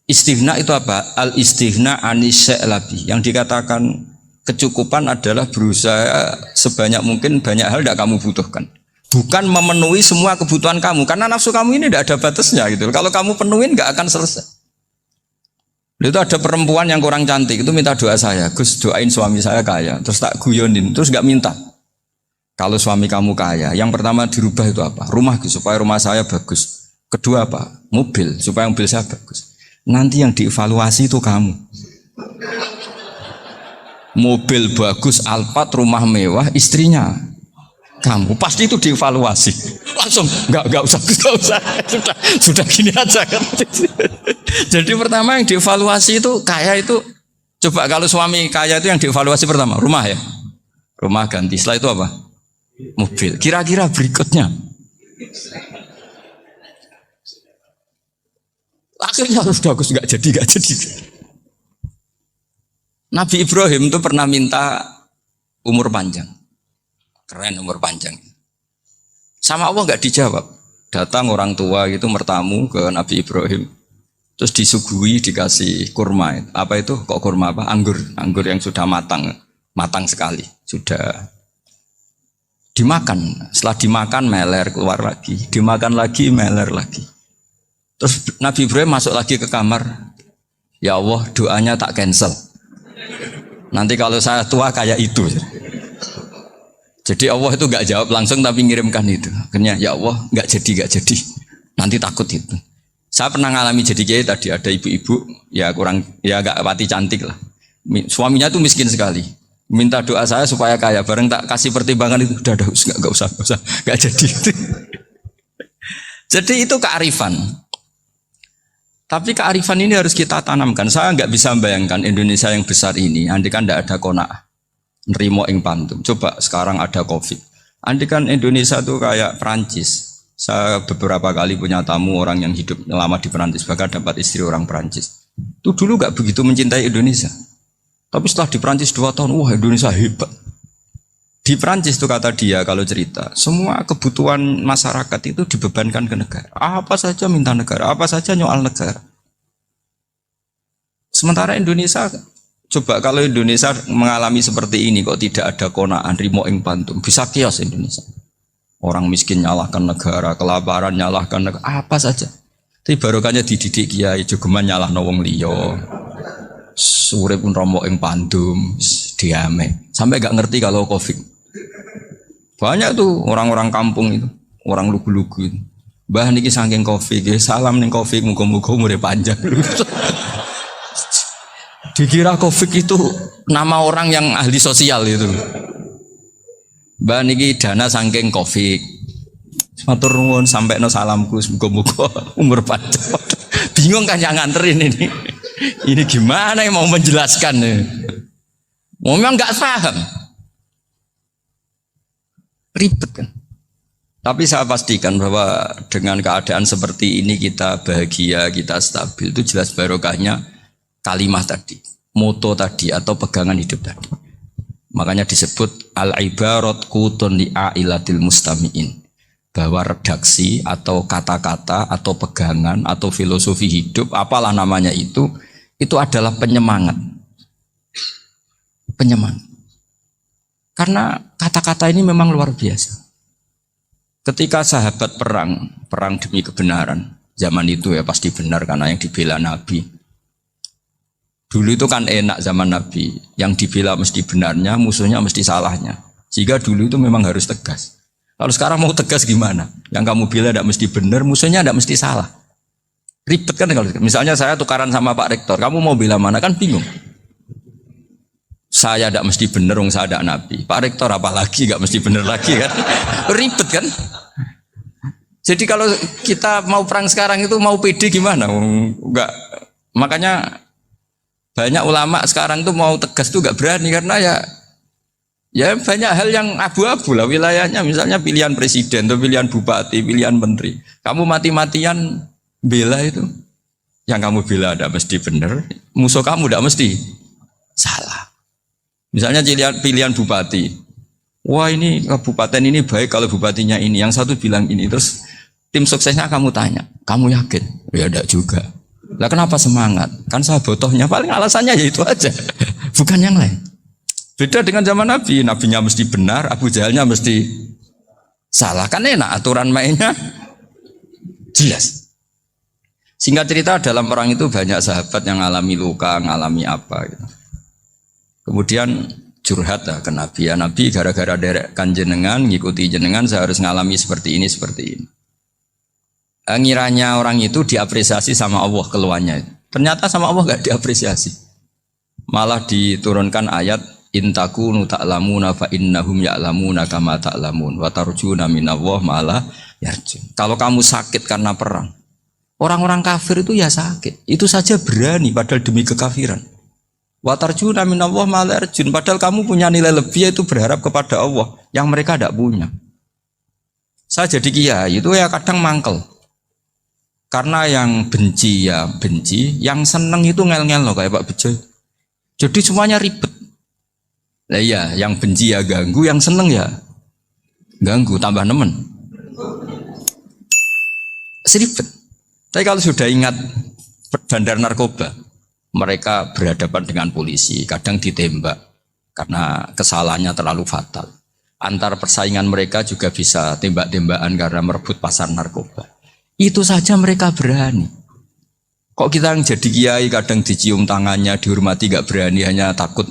istighna itu apa? Al istighna anisya'i. Yang dikatakan kecukupan adalah berusaha sebanyak mungkin banyak hal tidak kamu butuhkan. Bukan memenuhi semua kebutuhan kamu karena nafsu kamu ini tidak ada batasnya gitu. Kalau kamu penuhin nggak akan selesai. Itu ada perempuan yang kurang cantik itu minta doa saya, Gus doain suami saya kaya. Terus tak guyonin, terus nggak minta. Kalau suami kamu kaya, yang pertama dirubah itu apa? Rumah supaya rumah saya bagus. Kedua apa? Mobil supaya mobil saya bagus. Nanti yang dievaluasi itu kamu. Mobil bagus, Alphard, rumah mewah, istrinya kamu, pasti itu dievaluasi. Langsung nggak usah, sudah gini aja kan. Jadi pertama yang dievaluasi itu kaya itu, coba kalau suami kaya itu yang dievaluasi pertama rumah ya, rumah ganti. Setelah itu apa? Mobil. Kira-kira berikutnya akhirnya harus bagus, nggak jadi. Nabi Ibrahim itu pernah minta umur panjang. Keren umur panjang. Sama Allah nggak dijawab. Datang orang tua itu mertamu ke Nabi Ibrahim. Terus disuguhi, dikasih kurma. Apa itu? Kok kurma apa? Anggur yang sudah matang sekali. Sudah dimakan. Setelah dimakan meler keluar lagi. Dimakan lagi meler lagi. Terus Nabi Ibrahim masuk lagi ke kamar. Ya Allah, doanya tak cancel. Nanti kalau saya tua kayak itu. Jadi Allah itu nggak jawab langsung tapi ngirimkan itu. Akhirnya ya Allah nggak jadi. Nanti takut itu. Saya pernah ngalami jadi kiai tadi, ada ibu-ibu ya kurang ya nggak pati cantik lah. Suaminya tuh miskin sekali. Minta doa saya supaya kaya. Bareng tak kasih pertimbangan itu udah nggak usah nggak jadi. Jadi itu kearifan. Tapi kearifan ini harus kita tanamkan. Saya nggak bisa membayangkan Indonesia yang besar ini. Andai kan tidak ada qanaah. Nerimo ing pantum. Coba sekarang ada COVID. Andai kan Indonesia tuh kayak Perancis. Saya beberapa kali punya tamu orang yang hidup lama di Perancis, bahkan dapat istri orang Perancis. Itu dulu nggak begitu mencintai Indonesia. Tapi setelah di Perancis 2 tahun, wah Indonesia hebat. Di Perancis tuh kata dia kalau cerita, semua kebutuhan masyarakat itu dibebankan ke negara. Apa saja minta negara, apa saja nyoal negara. Sementara Indonesia, coba kalau Indonesia mengalami seperti ini kok tidak ada qanaah rimo ing pantum, bisa kios Indonesia. Orang miskin nyalahkan negara, kelaparan nyalahkan negara, apa saja. Tapi barokahnya dididik kiai jogeman nyalahno wong liya. Urip pun romo ing pandum, diame. Sampai gak ngerti kalau Covid. Banyak tuh orang-orang kampung itu, orang lugu-lugu itu. Mbah niki saking Covid, salam ning Covid muga-muga umure panjang. Dikira Covid itu nama orang yang ahli sosial itu. Mbak niki dana saking Covid. Matur nuwun sampai no salamku muga-muga umur panjang. Bingung kan yang nganterin ini. Ini gimana yang mau menjelaskan nih? Memang nggak paham. Ribet kan. Tapi saya pastikan bahwa dengan keadaan seperti ini kita bahagia, kita stabil, itu jelas barokahnya kalimah tadi, moto tadi atau pegangan hidup tadi. Makanya disebut al-ibarat qutun li'ailatil mustami'in, bahwa redaksi atau kata-kata atau pegangan atau filosofi hidup apalah namanya itu adalah penyemangat. Penyemangat. Karena kata-kata ini memang luar biasa. Ketika sahabat perang demi kebenaran, zaman itu ya pasti benar karena yang dibela Nabi. Dulu itu kan enak zaman Nabi, yang dibela mesti benarnya, musuhnya mesti salahnya. Sehingga dulu itu memang harus tegas. Kalau sekarang mau tegas gimana? Yang kamu bela tidak mesti benar, musuhnya tidak mesti salah. Ribet kan kalau misalnya saya tukaran sama Pak Rektor, kamu mau bela mana kan bingung. Saya tidak mesti benar, saya tidak Nabi. Pak Rektor apalagi nggak mesti benar lagi kan? Ribet kan? Jadi kalau kita mau perang sekarang itu mau pede gimana? Enggak. Makanya banyak ulama sekarang tuh mau tegas tuh nggak berani karena ya banyak hal yang abu-abu lah wilayahnya. Misalnya pilihan presiden atau pilihan bupati, pilihan menteri. Kamu mati-matian bela itu, yang kamu bela tidak mesti benar, musuh kamu tidak mesti salah. Misalnya pilihan bupati, wah ini kabupaten ini baik kalau bupatinya ini, yang satu bilang ini, terus tim suksesnya kamu tanya, kamu yakin? Ya tidak juga. Lah kenapa semangat? Kan saya botohnya, paling alasannya ya itu aja, bukan yang lain. Beda dengan zaman Nabi, nabinya mesti benar, Abu Jahalnya mesti salah, kan enak aturan mainnya jelas. Singkat cerita dalam perang itu banyak sahabat yang ngalami luka, ngalami apa gitu. Kemudian curhat ke Nabi, ya Nabi gara-gara derekkan jenengan, ngikuti jenengan saya harus ngalami seperti ini, seperti ini. Ngiranya orang itu diapresiasi sama Allah keluarnya. Ternyata sama Allah gak diapresiasi. Malah diturunkan ayat intakunu ta'lamuna fa innahum ya'lamuna kama ta'lamun wa tarjuna minallah ma'ala yarjun. Kalau kamu sakit karena perang, orang-orang kafir itu ya sakit. Itu saja berani padahal demi kekafiran. Wa tarjuna minallah ma'ala yarjun. Padahal kamu punya nilai lebih yaitu berharap kepada Allah yang mereka tidak punya. Saya jadi kiai itu ya kadang mangkel. Karena yang benci ya benci, yang seneng itu ngel-ngel loh kayak Pak Bejo. Jadi semuanya ribet. Lah iya, yang benci ya ganggu, yang seneng ya ganggu, tambah nemen. Seribet. Tapi kalau sudah ingat bandar narkoba, mereka berhadapan dengan polisi, kadang ditembak karena kesalahannya terlalu fatal. Antar persaingan mereka juga bisa tembak-tembakan karena merebut pasar narkoba. Itu saja mereka berani. Kok kita yang jadi kiai kadang dicium tangannya, dihormati gak berani, hanya takut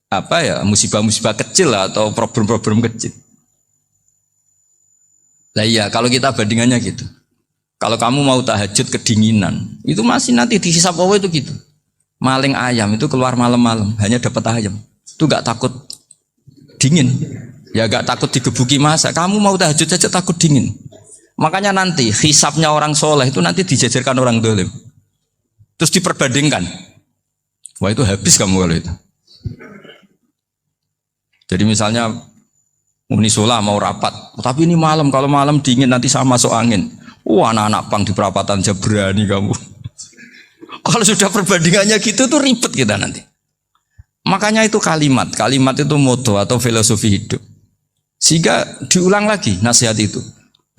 apa ya, musibah-musibah kecil atau problem-problem kecil. Lah iya, kalau kita bandingannya gitu. Kalau kamu mau tahajud kedinginan, itu masih nanti dihisap Allah itu gitu. Maling ayam itu keluar malam-malam, hanya dapat ayam. Itu gak takut dingin. Ya gak takut digebuki masa. Kamu mau tahajud saja takut dingin. Makanya nanti hisapnya orang soleh itu nanti dijajarkan orang dolim. Terus diperbandingkan. Wah itu habis kamu kalau itu. Jadi misalnya Unisola mau rapat, tapi ini malam, kalau malam dingin nanti sama masuk angin. Wah anak-anak pang di perapatan aja berani kamu. Kalau sudah perbandingannya gitu tuh ribet kita nanti. Makanya itu kalimat itu moto atau filosofi hidup. Sehingga diulang lagi nasihat itu.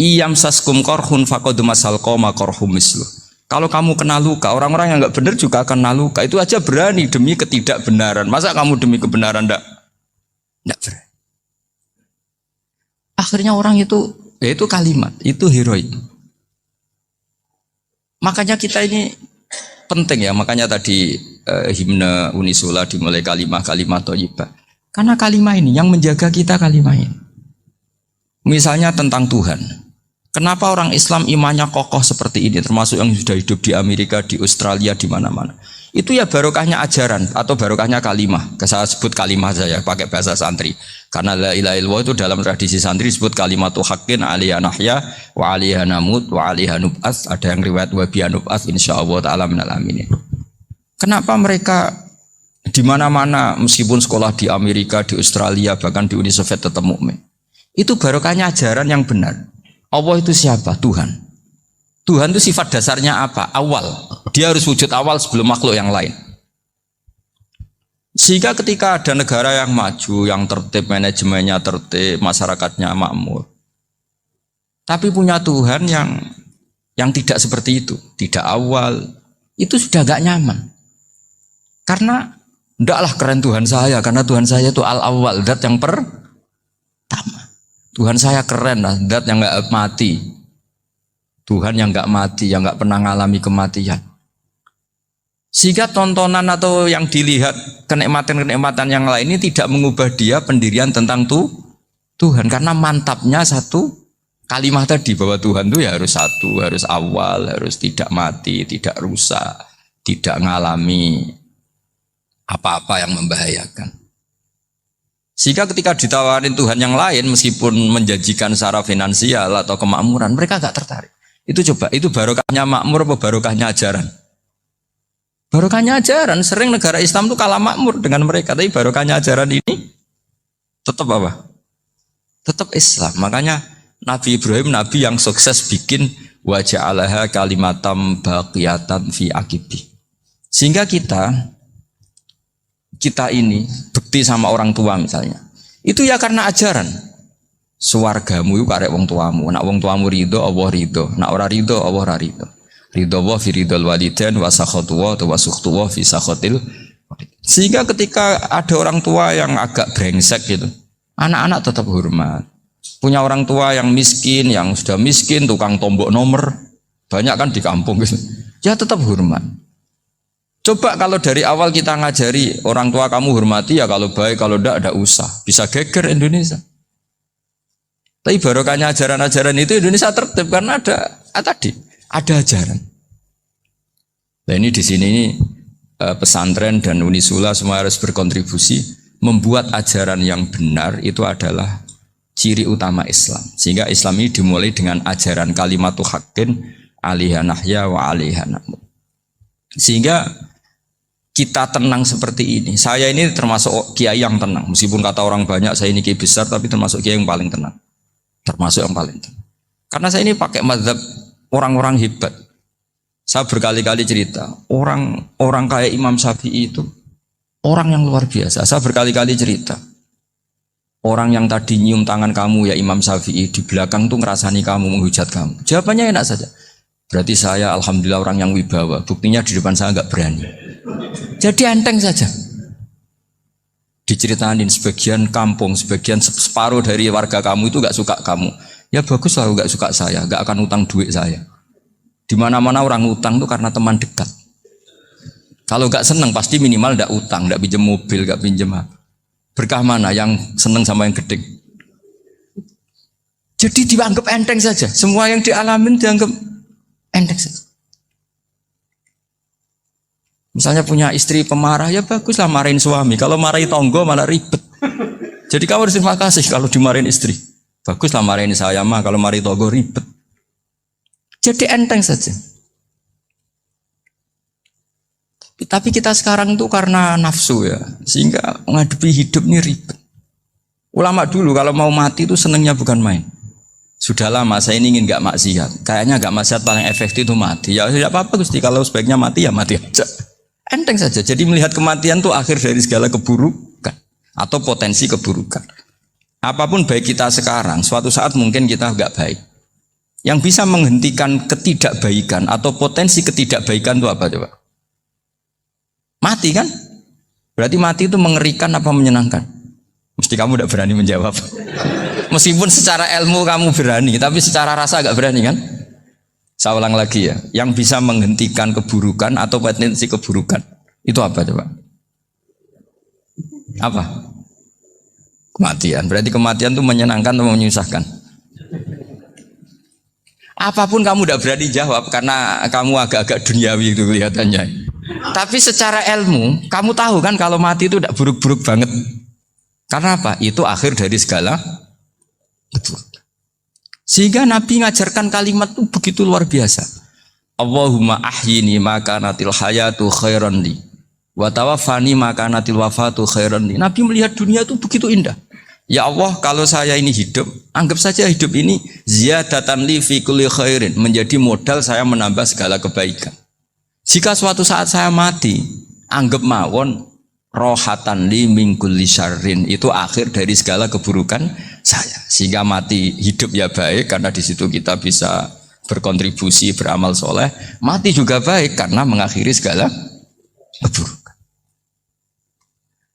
Iyam saskum korhun fakodu masal koma korhum mislu. Kalau kamu kena luka, orang-orang yang nggak benar juga akan kena luka. Itu aja berani demi ketidakbenaran. Masa kamu demi kebenaran enggak berani? Akhirnya orang itu, ya itu kalimat, itu heroik. Makanya kita ini penting ya. Makanya tadi himne Unisola dimulai kalimat thayyibah. Karena kalimat ini yang menjaga kita kalimat ini. Misalnya tentang Tuhan. Kenapa orang Islam imannya kokoh seperti ini, termasuk yang sudah hidup di Amerika, di Australia, di mana-mana. Itu ya barokahnya ajaran atau barokahnya kalimah. Saya sebut kalimah saya pakai bahasa santri. Karena la ilaha illallah itu dalam tradisi santri disebut kalimatu haqqin alaiha nahya wa alaiha namut wa alaiha nub'ats. Ada yang riwayat wa biha nub'ats insyaallah taala minal aminin. Kenapa mereka di mana-mana meskipun sekolah di Amerika, di Australia, bahkan di Uni Soviet tetap mukmin? Itu barokahnya ajaran yang benar. Allah itu siapa? Tuhan. Tuhan itu sifat dasarnya apa? Awal. Dia harus wujud awal sebelum makhluk yang lain. Sehingga ketika ada negara yang maju, yang tertib, manajemennya tertib, masyarakatnya makmur, tapi punya Tuhan yang tidak seperti itu, tidak awal, itu sudah gak nyaman. Karena ndaklah keren Tuhan saya, karena Tuhan saya itu al-awwal, zat yang pertama. Tuhan saya keren lah, zat yang nggak mati. Tuhan yang nggak mati, yang nggak pernah mengalami kematian. Sehingga tontonan atau yang dilihat kenikmatan-kenikmatan yang lain ini tidak mengubah dia pendirian tentang Tuhan. Karena mantapnya satu kalimat tadi bahwa Tuhan itu ya harus satu, harus awal, harus tidak mati, tidak rusak, tidak mengalami apa-apa yang membahayakan. Sehingga ketika ditawarin Tuhan yang lain meskipun menjanjikan secara finansial atau kemakmuran, mereka gak tertarik. Itu coba, itu barokahnya makmur apa barokahnya ajaran? Barokahnya ajaran. Sering negara Islam itu kalah makmur dengan mereka, tapi barokahnya ajaran ini tetap apa? Tetap Islam. Makanya Nabi Ibrahim, Nabi yang sukses bikin wa ja'alaha kalimatam baqiyatan fi aqibi. Sehingga kita ini bekti sama orang tua misalnya, itu ya karena ajaran. Suwargamu itu karek wong tuamu. Nak wong tuamu ridho, Allah ridho. Nak ora ridho, Allah ora ridho. Ridho wa fi ridhol walidain wa sakhatu wa sukhtu wa fi sakhatil. Sehingga ketika ada orang tua yang agak brengsek gitu, anak-anak tetap hormat. Punya orang tua yang miskin, yang sudah miskin, tukang tombok nomor, banyak kan di kampung gitu. Ya tetap hormat. Coba kalau dari awal kita ngajari orang tua kamu hormati ya, kalau baik, kalau tidak usah. Bisa geger Indonesia. Tapi barokahnya ajaran-ajaran itu Indonesia tertib karena ada ajaran. Nah ini di sini ini pesantren dan Unisula semua harus berkontribusi membuat ajaran yang benar itu adalah ciri utama Islam. Sehingga Islam ini dimulai dengan ajaran kalimatu haqqin alaiha nahya wa alaiha namut. Sehingga kita tenang seperti ini. Saya ini termasuk kiai yang tenang. Meskipun kata orang banyak saya ini kiai besar, tapi termasuk kiai yang paling tenang. Termasuk yang paling tenang. Karena saya ini pakai mazhab orang-orang hebat. Saya berkali-kali cerita, orang kayak Imam Syafi'i itu orang yang luar biasa. Saya berkali-kali cerita, orang yang tadi nyium tangan kamu ya Imam Syafi'i, di belakang tuh ngerasani kamu, menghujat kamu. Jawabannya enak saja. Berarti saya alhamdulillah orang yang wibawa. Buktinya di depan saya nggak berani. Jadi enteng saja. Diceritain sebagian kampung, sebagian separuh dari warga kamu itu nggak suka kamu. Ya bagus lah nggak suka saya, nggak akan utang duit saya. Di mana-mana orang utang tuh karena teman dekat. Kalau nggak seneng pasti minimal nggak utang, nggak pinjam mobil, nggak pinjam apa. Berkah mana yang seneng sama yang gede? Jadi dianggap enteng saja. Semua yang dialamin dianggap enteng saja. Misalnya punya istri pemarah, ya baguslah marahin suami. Kalau marahin tonggo malah ribet. Jadi kamu harus terima kasih kalau dimarahin istri. Baguslah marahin saya mah, kalau marahin tonggo ribet. Jadi enteng saja. Tapi kita sekarang tuh karena nafsu ya, sehingga menghadapi hidup ini ribet. Ulama dulu kalau mau mati itu senengnya bukan main. Sudah lama saya ini ingin gak maksiat. Kayaknya gak maksiat paling efektif itu mati. Ya tidak apa-apa Gusti, kalau sebaiknya mati ya mati aja. Enteng saja. Jadi melihat kematian itu akhir dari segala keburukan atau potensi keburukan. Apapun baik kita sekarang, suatu saat mungkin kita gak baik. Yang bisa menghentikan ketidakbaikan atau potensi ketidakbaikan itu apa coba? Mati kan? Berarti mati itu mengerikan apa menyenangkan? Mesti kamu tidak berani menjawab. Meskipun secara ilmu kamu berani, tapi secara rasa agak berani kan? Saya ulang lagi ya, yang bisa menghentikan keburukan atau potensi keburukan itu apa coba? Apa? Kematian. Berarti kematian itu menyenangkan atau menyusahkan? Apapun kamu tidak berani jawab karena kamu agak-agak duniawi itu kelihatannya. Tapi secara ilmu, kamu tahu kan kalau mati itu tidak buruk-buruk banget. Karena apa? Itu akhir dari segala keburukan. Sehingga Nabi ngajarkan kalimat itu begitu luar biasa. Allahumma ahyini makanatil hayatu khairan li wa tawaffani makanatil wafatu khairan li. Nabi melihat dunia itu begitu indah. Ya Allah, kalau saya ini hidup, anggap saja hidup ini ziyadatan li fi kulli khairin, menjadi modal saya menambah segala kebaikan. Jika suatu saat saya mati, anggap mawon rohatan li min kulli syarrin, itu akhir dari segala keburukan saya. Sehingga mati hidup ya baik karena di situ kita bisa berkontribusi beramal soleh. Mati juga baik karena mengakhiri segala keburukan.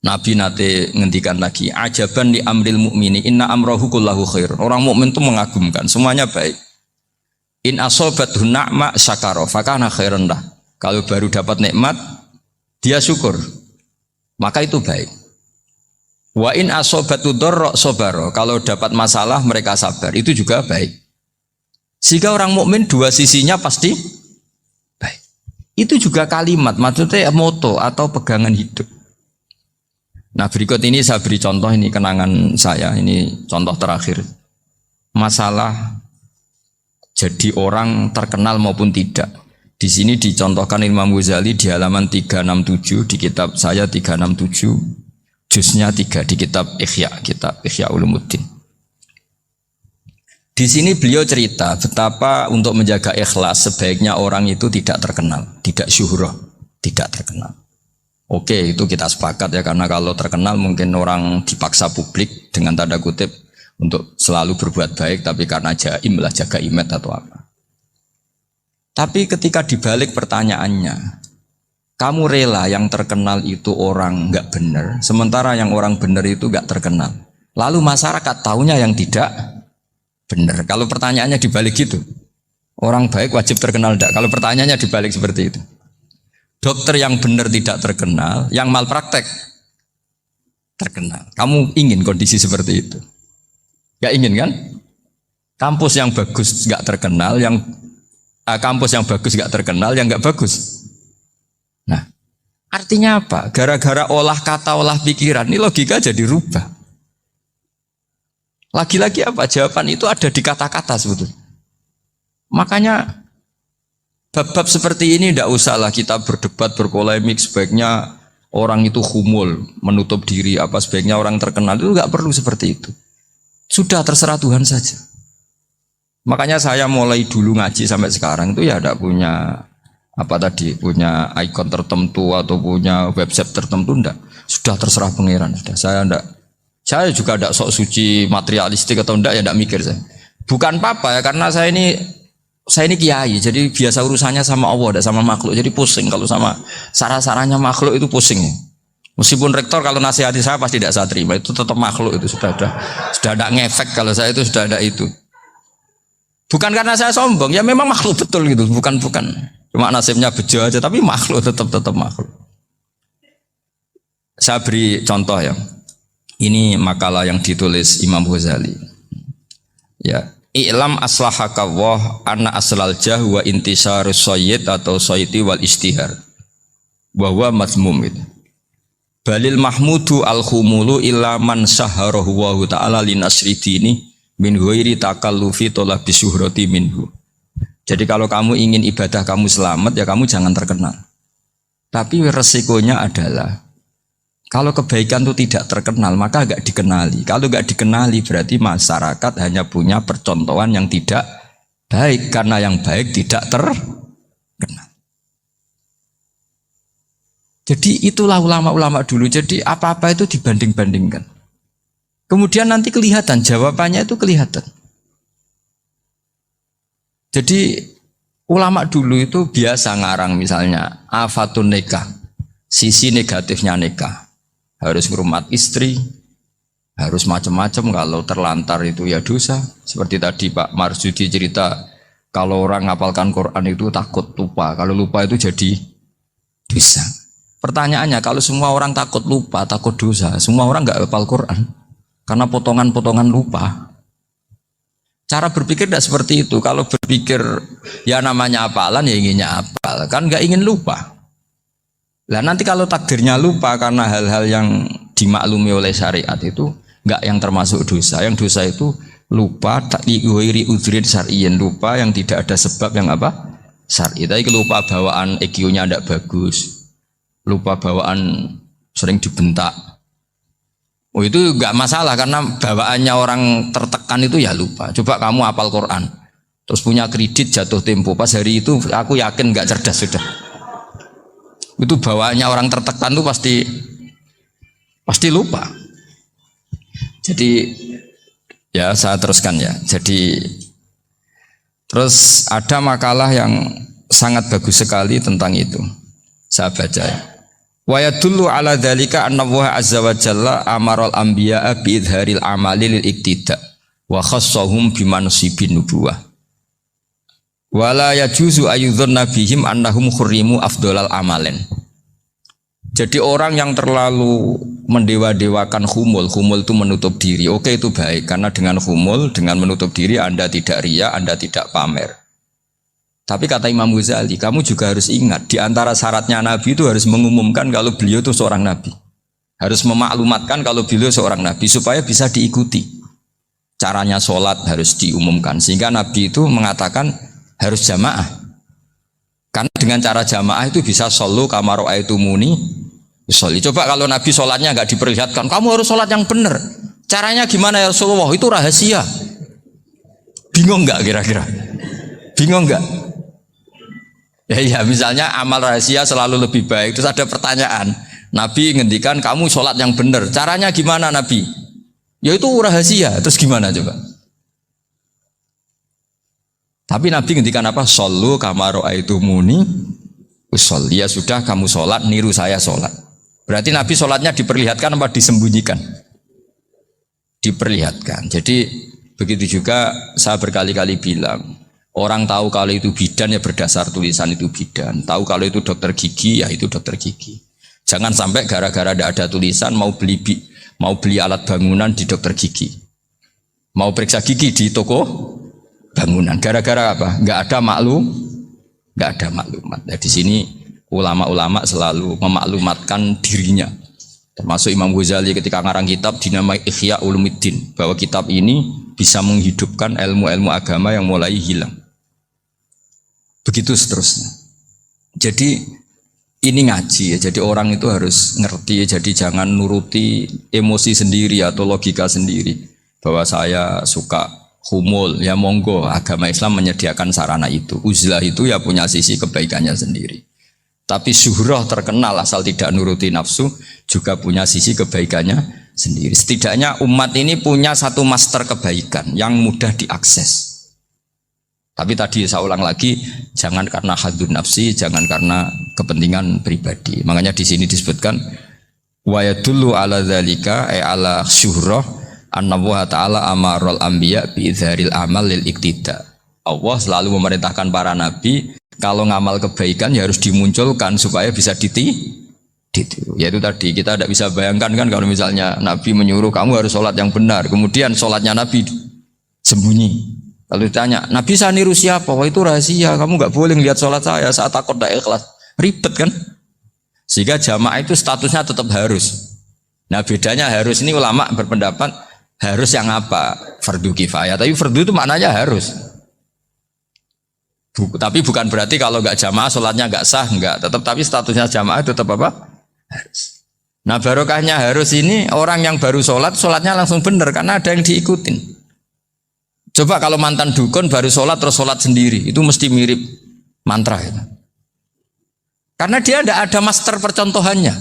Nabi nate ngendikan lagi, ajaban li amril mukmini inna amrohu kullahu khair. Orang mukmin itu mengagumkan, semuanya baik. In asobathu na'ma syakara fakana khairan lah. Kalau baru dapat nikmat, dia syukur, maka itu baik. Wa in asobatu dharra sabara. Kalau dapat masalah mereka sabar, itu juga baik. Sehingga orang mukmin dua sisinya pasti baik. Itu juga kalimat, maksudnya moto atau pegangan hidup. Nah berikut ini saya beri contoh, ini kenangan saya, ini contoh terakhir. Masalah jadi orang terkenal maupun tidak. Di sini dicontohkan Imam Ghazali di halaman 367 di kitab saya 367, juznya 3 di kitab Ihya Ulumuddin. Di sini beliau cerita betapa untuk menjaga ikhlas sebaiknya orang itu tidak terkenal, tidak syuhrah, tidak terkenal. Oke, itu kita sepakat ya, karena kalau terkenal mungkin orang dipaksa publik dengan tanda kutip untuk selalu berbuat baik, tapi karena jaim lah, jaga image atau apa. Tapi ketika dibalik pertanyaannya, kamu rela yang terkenal itu orang nggak benar, sementara yang orang benar itu nggak terkenal. Lalu masyarakat taunya yang tidak benar. Kalau pertanyaannya dibalik gitu, orang baik wajib terkenal enggak? Kalau pertanyaannya dibalik seperti itu. Dokter yang benar tidak terkenal, yang malpraktek terkenal. Kamu ingin kondisi seperti itu? Gak ingin kan? Kampus yang bagus gak terkenal, yang kampus yang bagus gak terkenal, yang gak bagus. Nah, Artinya apa? Gara-gara olah kata, olah pikiran, ini logika jadi rubah. Lagi-lagi apa? Jawaban itu ada di kata-kata sebetulnya. Makanya bab-bab seperti ini tidak usahlah kita berdebat, berpolemik. Sebaiknya orang itu humul, menutup diri. Apa sebaiknya orang terkenal itu nggak perlu seperti itu. Sudah terserah Tuhan saja. Makanya saya mulai dulu ngaji sampai sekarang itu ya tidak punya punya ikon tertentu atau punya website tertentu, enggak. Sudah terserah pangeran. Sudah saya juga tidak sok suci materialistik atau enggak, ya enggak mikir saya. Bukan apa-apa ya, karena saya ini kiai, jadi biasa urusannya sama Allah, tidak sama makhluk. Jadi pusing kalau sama sarah-sarahnya makhluk itu pusing. Meskipun rektor kalau nasihati saya pasti tidak saya terima, itu tetap makhluk, itu sudah ada ngefek kalau saya itu sudah ada itu. Bukan karena saya sombong, ya memang makhluk betul gitu, bukan. Cuma nasibnya bejo aja, tapi makhluk tetap makhluk. Saya beri contoh ya. Ini makalah yang ditulis Imam Ghazali. Ya, i'lam aslahakallah anna aslal jah wa intisarus sayyid atau sayyidi wal istihar. Wa huwa mazmum itu. Balil mahmudu al-khumulu illa man saharahu wa ta'ala linasri dini min ghairi takallufi talabi syuhrati minhu. Jadi kalau kamu ingin ibadah kamu selamat, ya kamu jangan terkenal. Tapi resikonya adalah kalau kebaikan itu tidak terkenal, maka enggak dikenali. Kalau enggak dikenali berarti masyarakat hanya punya percontohan yang tidak baik, karena yang baik tidak terkenal. Jadi itulah ulama-ulama dulu. Jadi apa-apa itu dibanding-bandingkan. Kemudian nanti kelihatan, jawabannya itu kelihatan. Jadi ulama dulu itu biasa ngarang misalnya afatun nikah, sisi negatifnya nikah, harus ngurmat istri, harus macam-macam, kalau terlantar itu ya dosa. Seperti tadi Pak Marsudi cerita, kalau orang ngapalkan Quran itu takut lupa, kalau lupa itu jadi dosa. Pertanyaannya, kalau semua orang takut lupa, takut dosa, semua orang nggak hafal Quran karena potongan-potongan lupa. Cara berpikir tidak seperti itu. Kalau berpikir ya namanya apalan, ya inginnya apal, kan nggak ingin lupa. Lah nanti kalau takdirnya lupa karena hal-hal yang dimaklumi oleh syariat itu nggak yang termasuk dosa. Yang dosa itu lupa tak diwiri udhrin syar'iyyin, lupa yang tidak ada sebab yang apa? Syar'i. Tapi lupa bawaan EQ-nya tidak bagus, lupa bawaan sering dibentak. Oh itu nggak masalah, karena bawaannya orang tertekan itu ya lupa. Coba kamu hafal Quran, terus punya kredit jatuh tempo, pas hari itu aku yakin nggak cerdas sudah. Itu bawaannya orang tertekan itu pasti lupa. Jadi ya saya teruskan ya. Jadi terus ada makalah yang sangat bagus sekali tentang itu. Saya baca ya. Wa yadullu ala dzalika anna Allah azza wa jalla amaral anbiya'a bi idharil amali lil iktida wa khassahum bi mansibin nubuwah. Wa la yajuzu ayyudhanna bihim annahum khurrimu afdhalal amalen. Jadi orang yang terlalu mendewa-dewakan khumul itu menutup diri. Oke, itu baik, karena dengan khumul, dengan menutup diri Anda tidak riya, Anda tidak pamer. Tapi kata Imam Ghazali, kamu juga harus ingat, di antara syaratnya Nabi itu harus mengumumkan kalau beliau itu seorang Nabi. Harus memaklumatkan kalau beliau seorang Nabi, supaya bisa diikuti. Caranya sholat harus diumumkan, sehingga Nabi itu mengatakan harus jamaah. Karena dengan cara jamaah itu bisa shollu kama ra'aitumuni usolli. Coba kalau Nabi sholatnya nggak diperlihatkan, kamu harus sholat yang benar. Caranya gimana ya Rasulullah? Itu rahasia. Bingung nggak kira-kira? Bingung nggak? Ya misalnya amal rahasia selalu lebih baik. Terus ada pertanyaan, Nabi ngendikan kamu sholat yang benar, caranya gimana Nabi? Ya itu rahasia. Terus gimana coba? Tapi Nabi ngendikan apa? Shollu kama ra'aitumuni usolli. Ya sudah, kamu sholat, niru saya sholat. Berarti Nabi sholatnya diperlihatkan apa disembunyikan? Diperlihatkan. Jadi begitu juga saya berkali-kali bilang, orang tahu kalau itu bidan ya berdasar tulisan itu bidan. Tahu kalau itu dokter gigi ya itu dokter gigi. Jangan sampai gara-gara tidak ada tulisan mau beli alat bangunan di dokter gigi, mau periksa gigi di toko bangunan. Gara-gara apa? Nggak ada maklumat. Nah, di sini ulama-ulama selalu memaklumatkan dirinya. Termasuk Imam Ghazali ketika ngarang kitab dinamai Ihya Ulumuddin, bahwa kitab ini bisa menghidupkan ilmu-ilmu agama yang mulai hilang. Begitu seterusnya. Jadi ini ngaji ya, jadi orang itu harus ngerti ya, jadi jangan nuruti emosi sendiri atau logika sendiri. Bahwa saya suka humul, ya monggo, agama Islam menyediakan sarana itu. Uzlah itu ya punya sisi kebaikannya sendiri. Tapi syuhrah terkenal asal tidak nuruti nafsu juga punya sisi kebaikannya sendiri. Setidaknya umat ini punya satu master kebaikan yang mudah diakses. Tapi tadi saya ulang lagi, jangan karena hadzun nafsi, jangan karena kepentingan pribadi. Makanya di sini disebutkan wa yadullu ala dzalika ala syuhrah annallaha ta'ala amarul anbiya bi idzharil amal lil iktida. Allah selalu memerintahkan para nabi kalau ngamal kebaikan ya harus dimunculkan supaya bisa ditiru. Yaitu tadi kita tidak bisa bayangkan kan kalau misalnya Nabi menyuruh kamu harus sholat yang benar, kemudian sholatnya Nabi sembunyi. Lalu ditanya, Nabi saya niru siapa? Wah itu rahasia, kamu nggak boleh lihat sholat saya, saat takut tidak ikhlas. Ribet kan? Sehingga jamaah itu statusnya tetap harus. Nah bedanya harus ini ulama berpendapat harus yang apa? Fardu kifayah. Tapi fardu itu maknanya harus. Tapi bukan berarti kalau nggak jamaah sholatnya nggak sah, nggak. Tapi statusnya jamaah tetap apa? Harus. Nah barokahnya harus ini orang yang baru sholatnya langsung benar karena ada yang diikutin. Coba kalau mantan dukun baru sholat terus sholat sendiri, itu mesti mirip mantra ya. Karena dia tidak ada master percontohannya.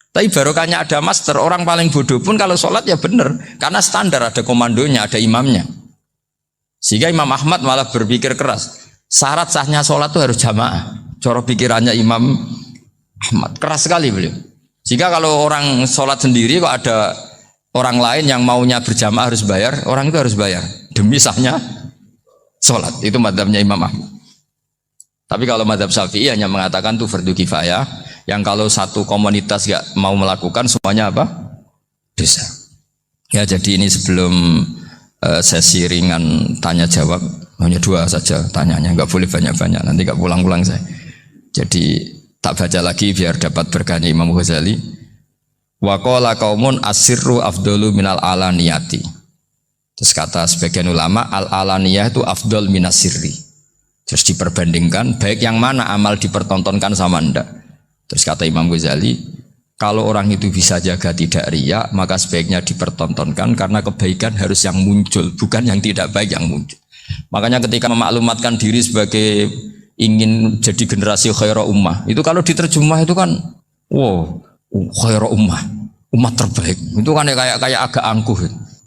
Tapi barokahnya ada master, orang paling bodoh pun kalau sholat ya benar, karena standar ada komandonya, ada imamnya. Sehingga Imam Ahmad malah berpikir keras, syarat sahnya sholat itu harus jamaah. Cara pikirannya Imam Ahmad keras sekali beliau. Sehingga kalau orang sholat sendiri kok ada orang lain yang maunya berjamaah harus bayar, orang itu harus bayar demi sahnya sholat. Itu madzhabnya Imam Ahmad. Tapi kalau madzhab Syafi'i hanya mengatakan itu fardu kifayah, yang kalau satu komunitas gak mau melakukan semuanya apa? Dosa. Ya jadi ini sebelum sesi ringan tanya jawab, hanya 2 saja tanyanya, nggak boleh banyak-banyak, nanti nggak pulang-pulang saya. Jadi tak baca lagi biar dapat berkahnya Imam Ghazali. Wa qala qaumun asirru afdalu minal alaniyati. Terus kata sebagian ulama al alaniyah itu afdal minas sirri. Terus diperbandingkan baik yang mana amal dipertontonkan sama ndak. Terus kata Imam Ghazali, kalau orang itu bisa jaga tidak riya, maka sebaiknya dipertontonkan karena kebaikan harus yang muncul, bukan yang tidak baik yang muncul. Makanya ketika memaklumatkan diri sebagai ingin jadi generasi khairah ummah, itu kalau diterjemah itu kan, wow, khairah ummah, umat terbaik. Itu kan kayak agak angkuh.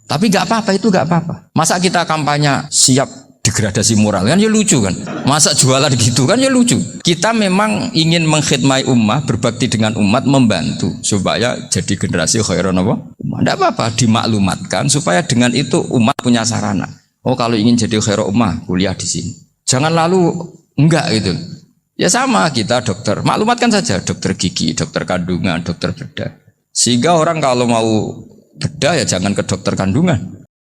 Tapi nggak apa-apa, itu nggak apa-apa. Masa kita kampanye siap degradasi moral kan ya lucu kan, masa jualan gitu kan ya lucu. Kita memang ingin mengkhidmati ummah, berbakti dengan umat, membantu supaya jadi generasi khairun apa? Ummah. Tidak apa-apa dimaklumatkan supaya dengan itu umat punya sarana. Oh kalau ingin jadi khairun ummah kuliah di sini. Jangan lalu enggak gitu. Ya sama kita dokter, maklumatkan saja dokter gigi, dokter kandungan, dokter bedah. Sehingga orang kalau mau bedah ya jangan ke dokter kandungan.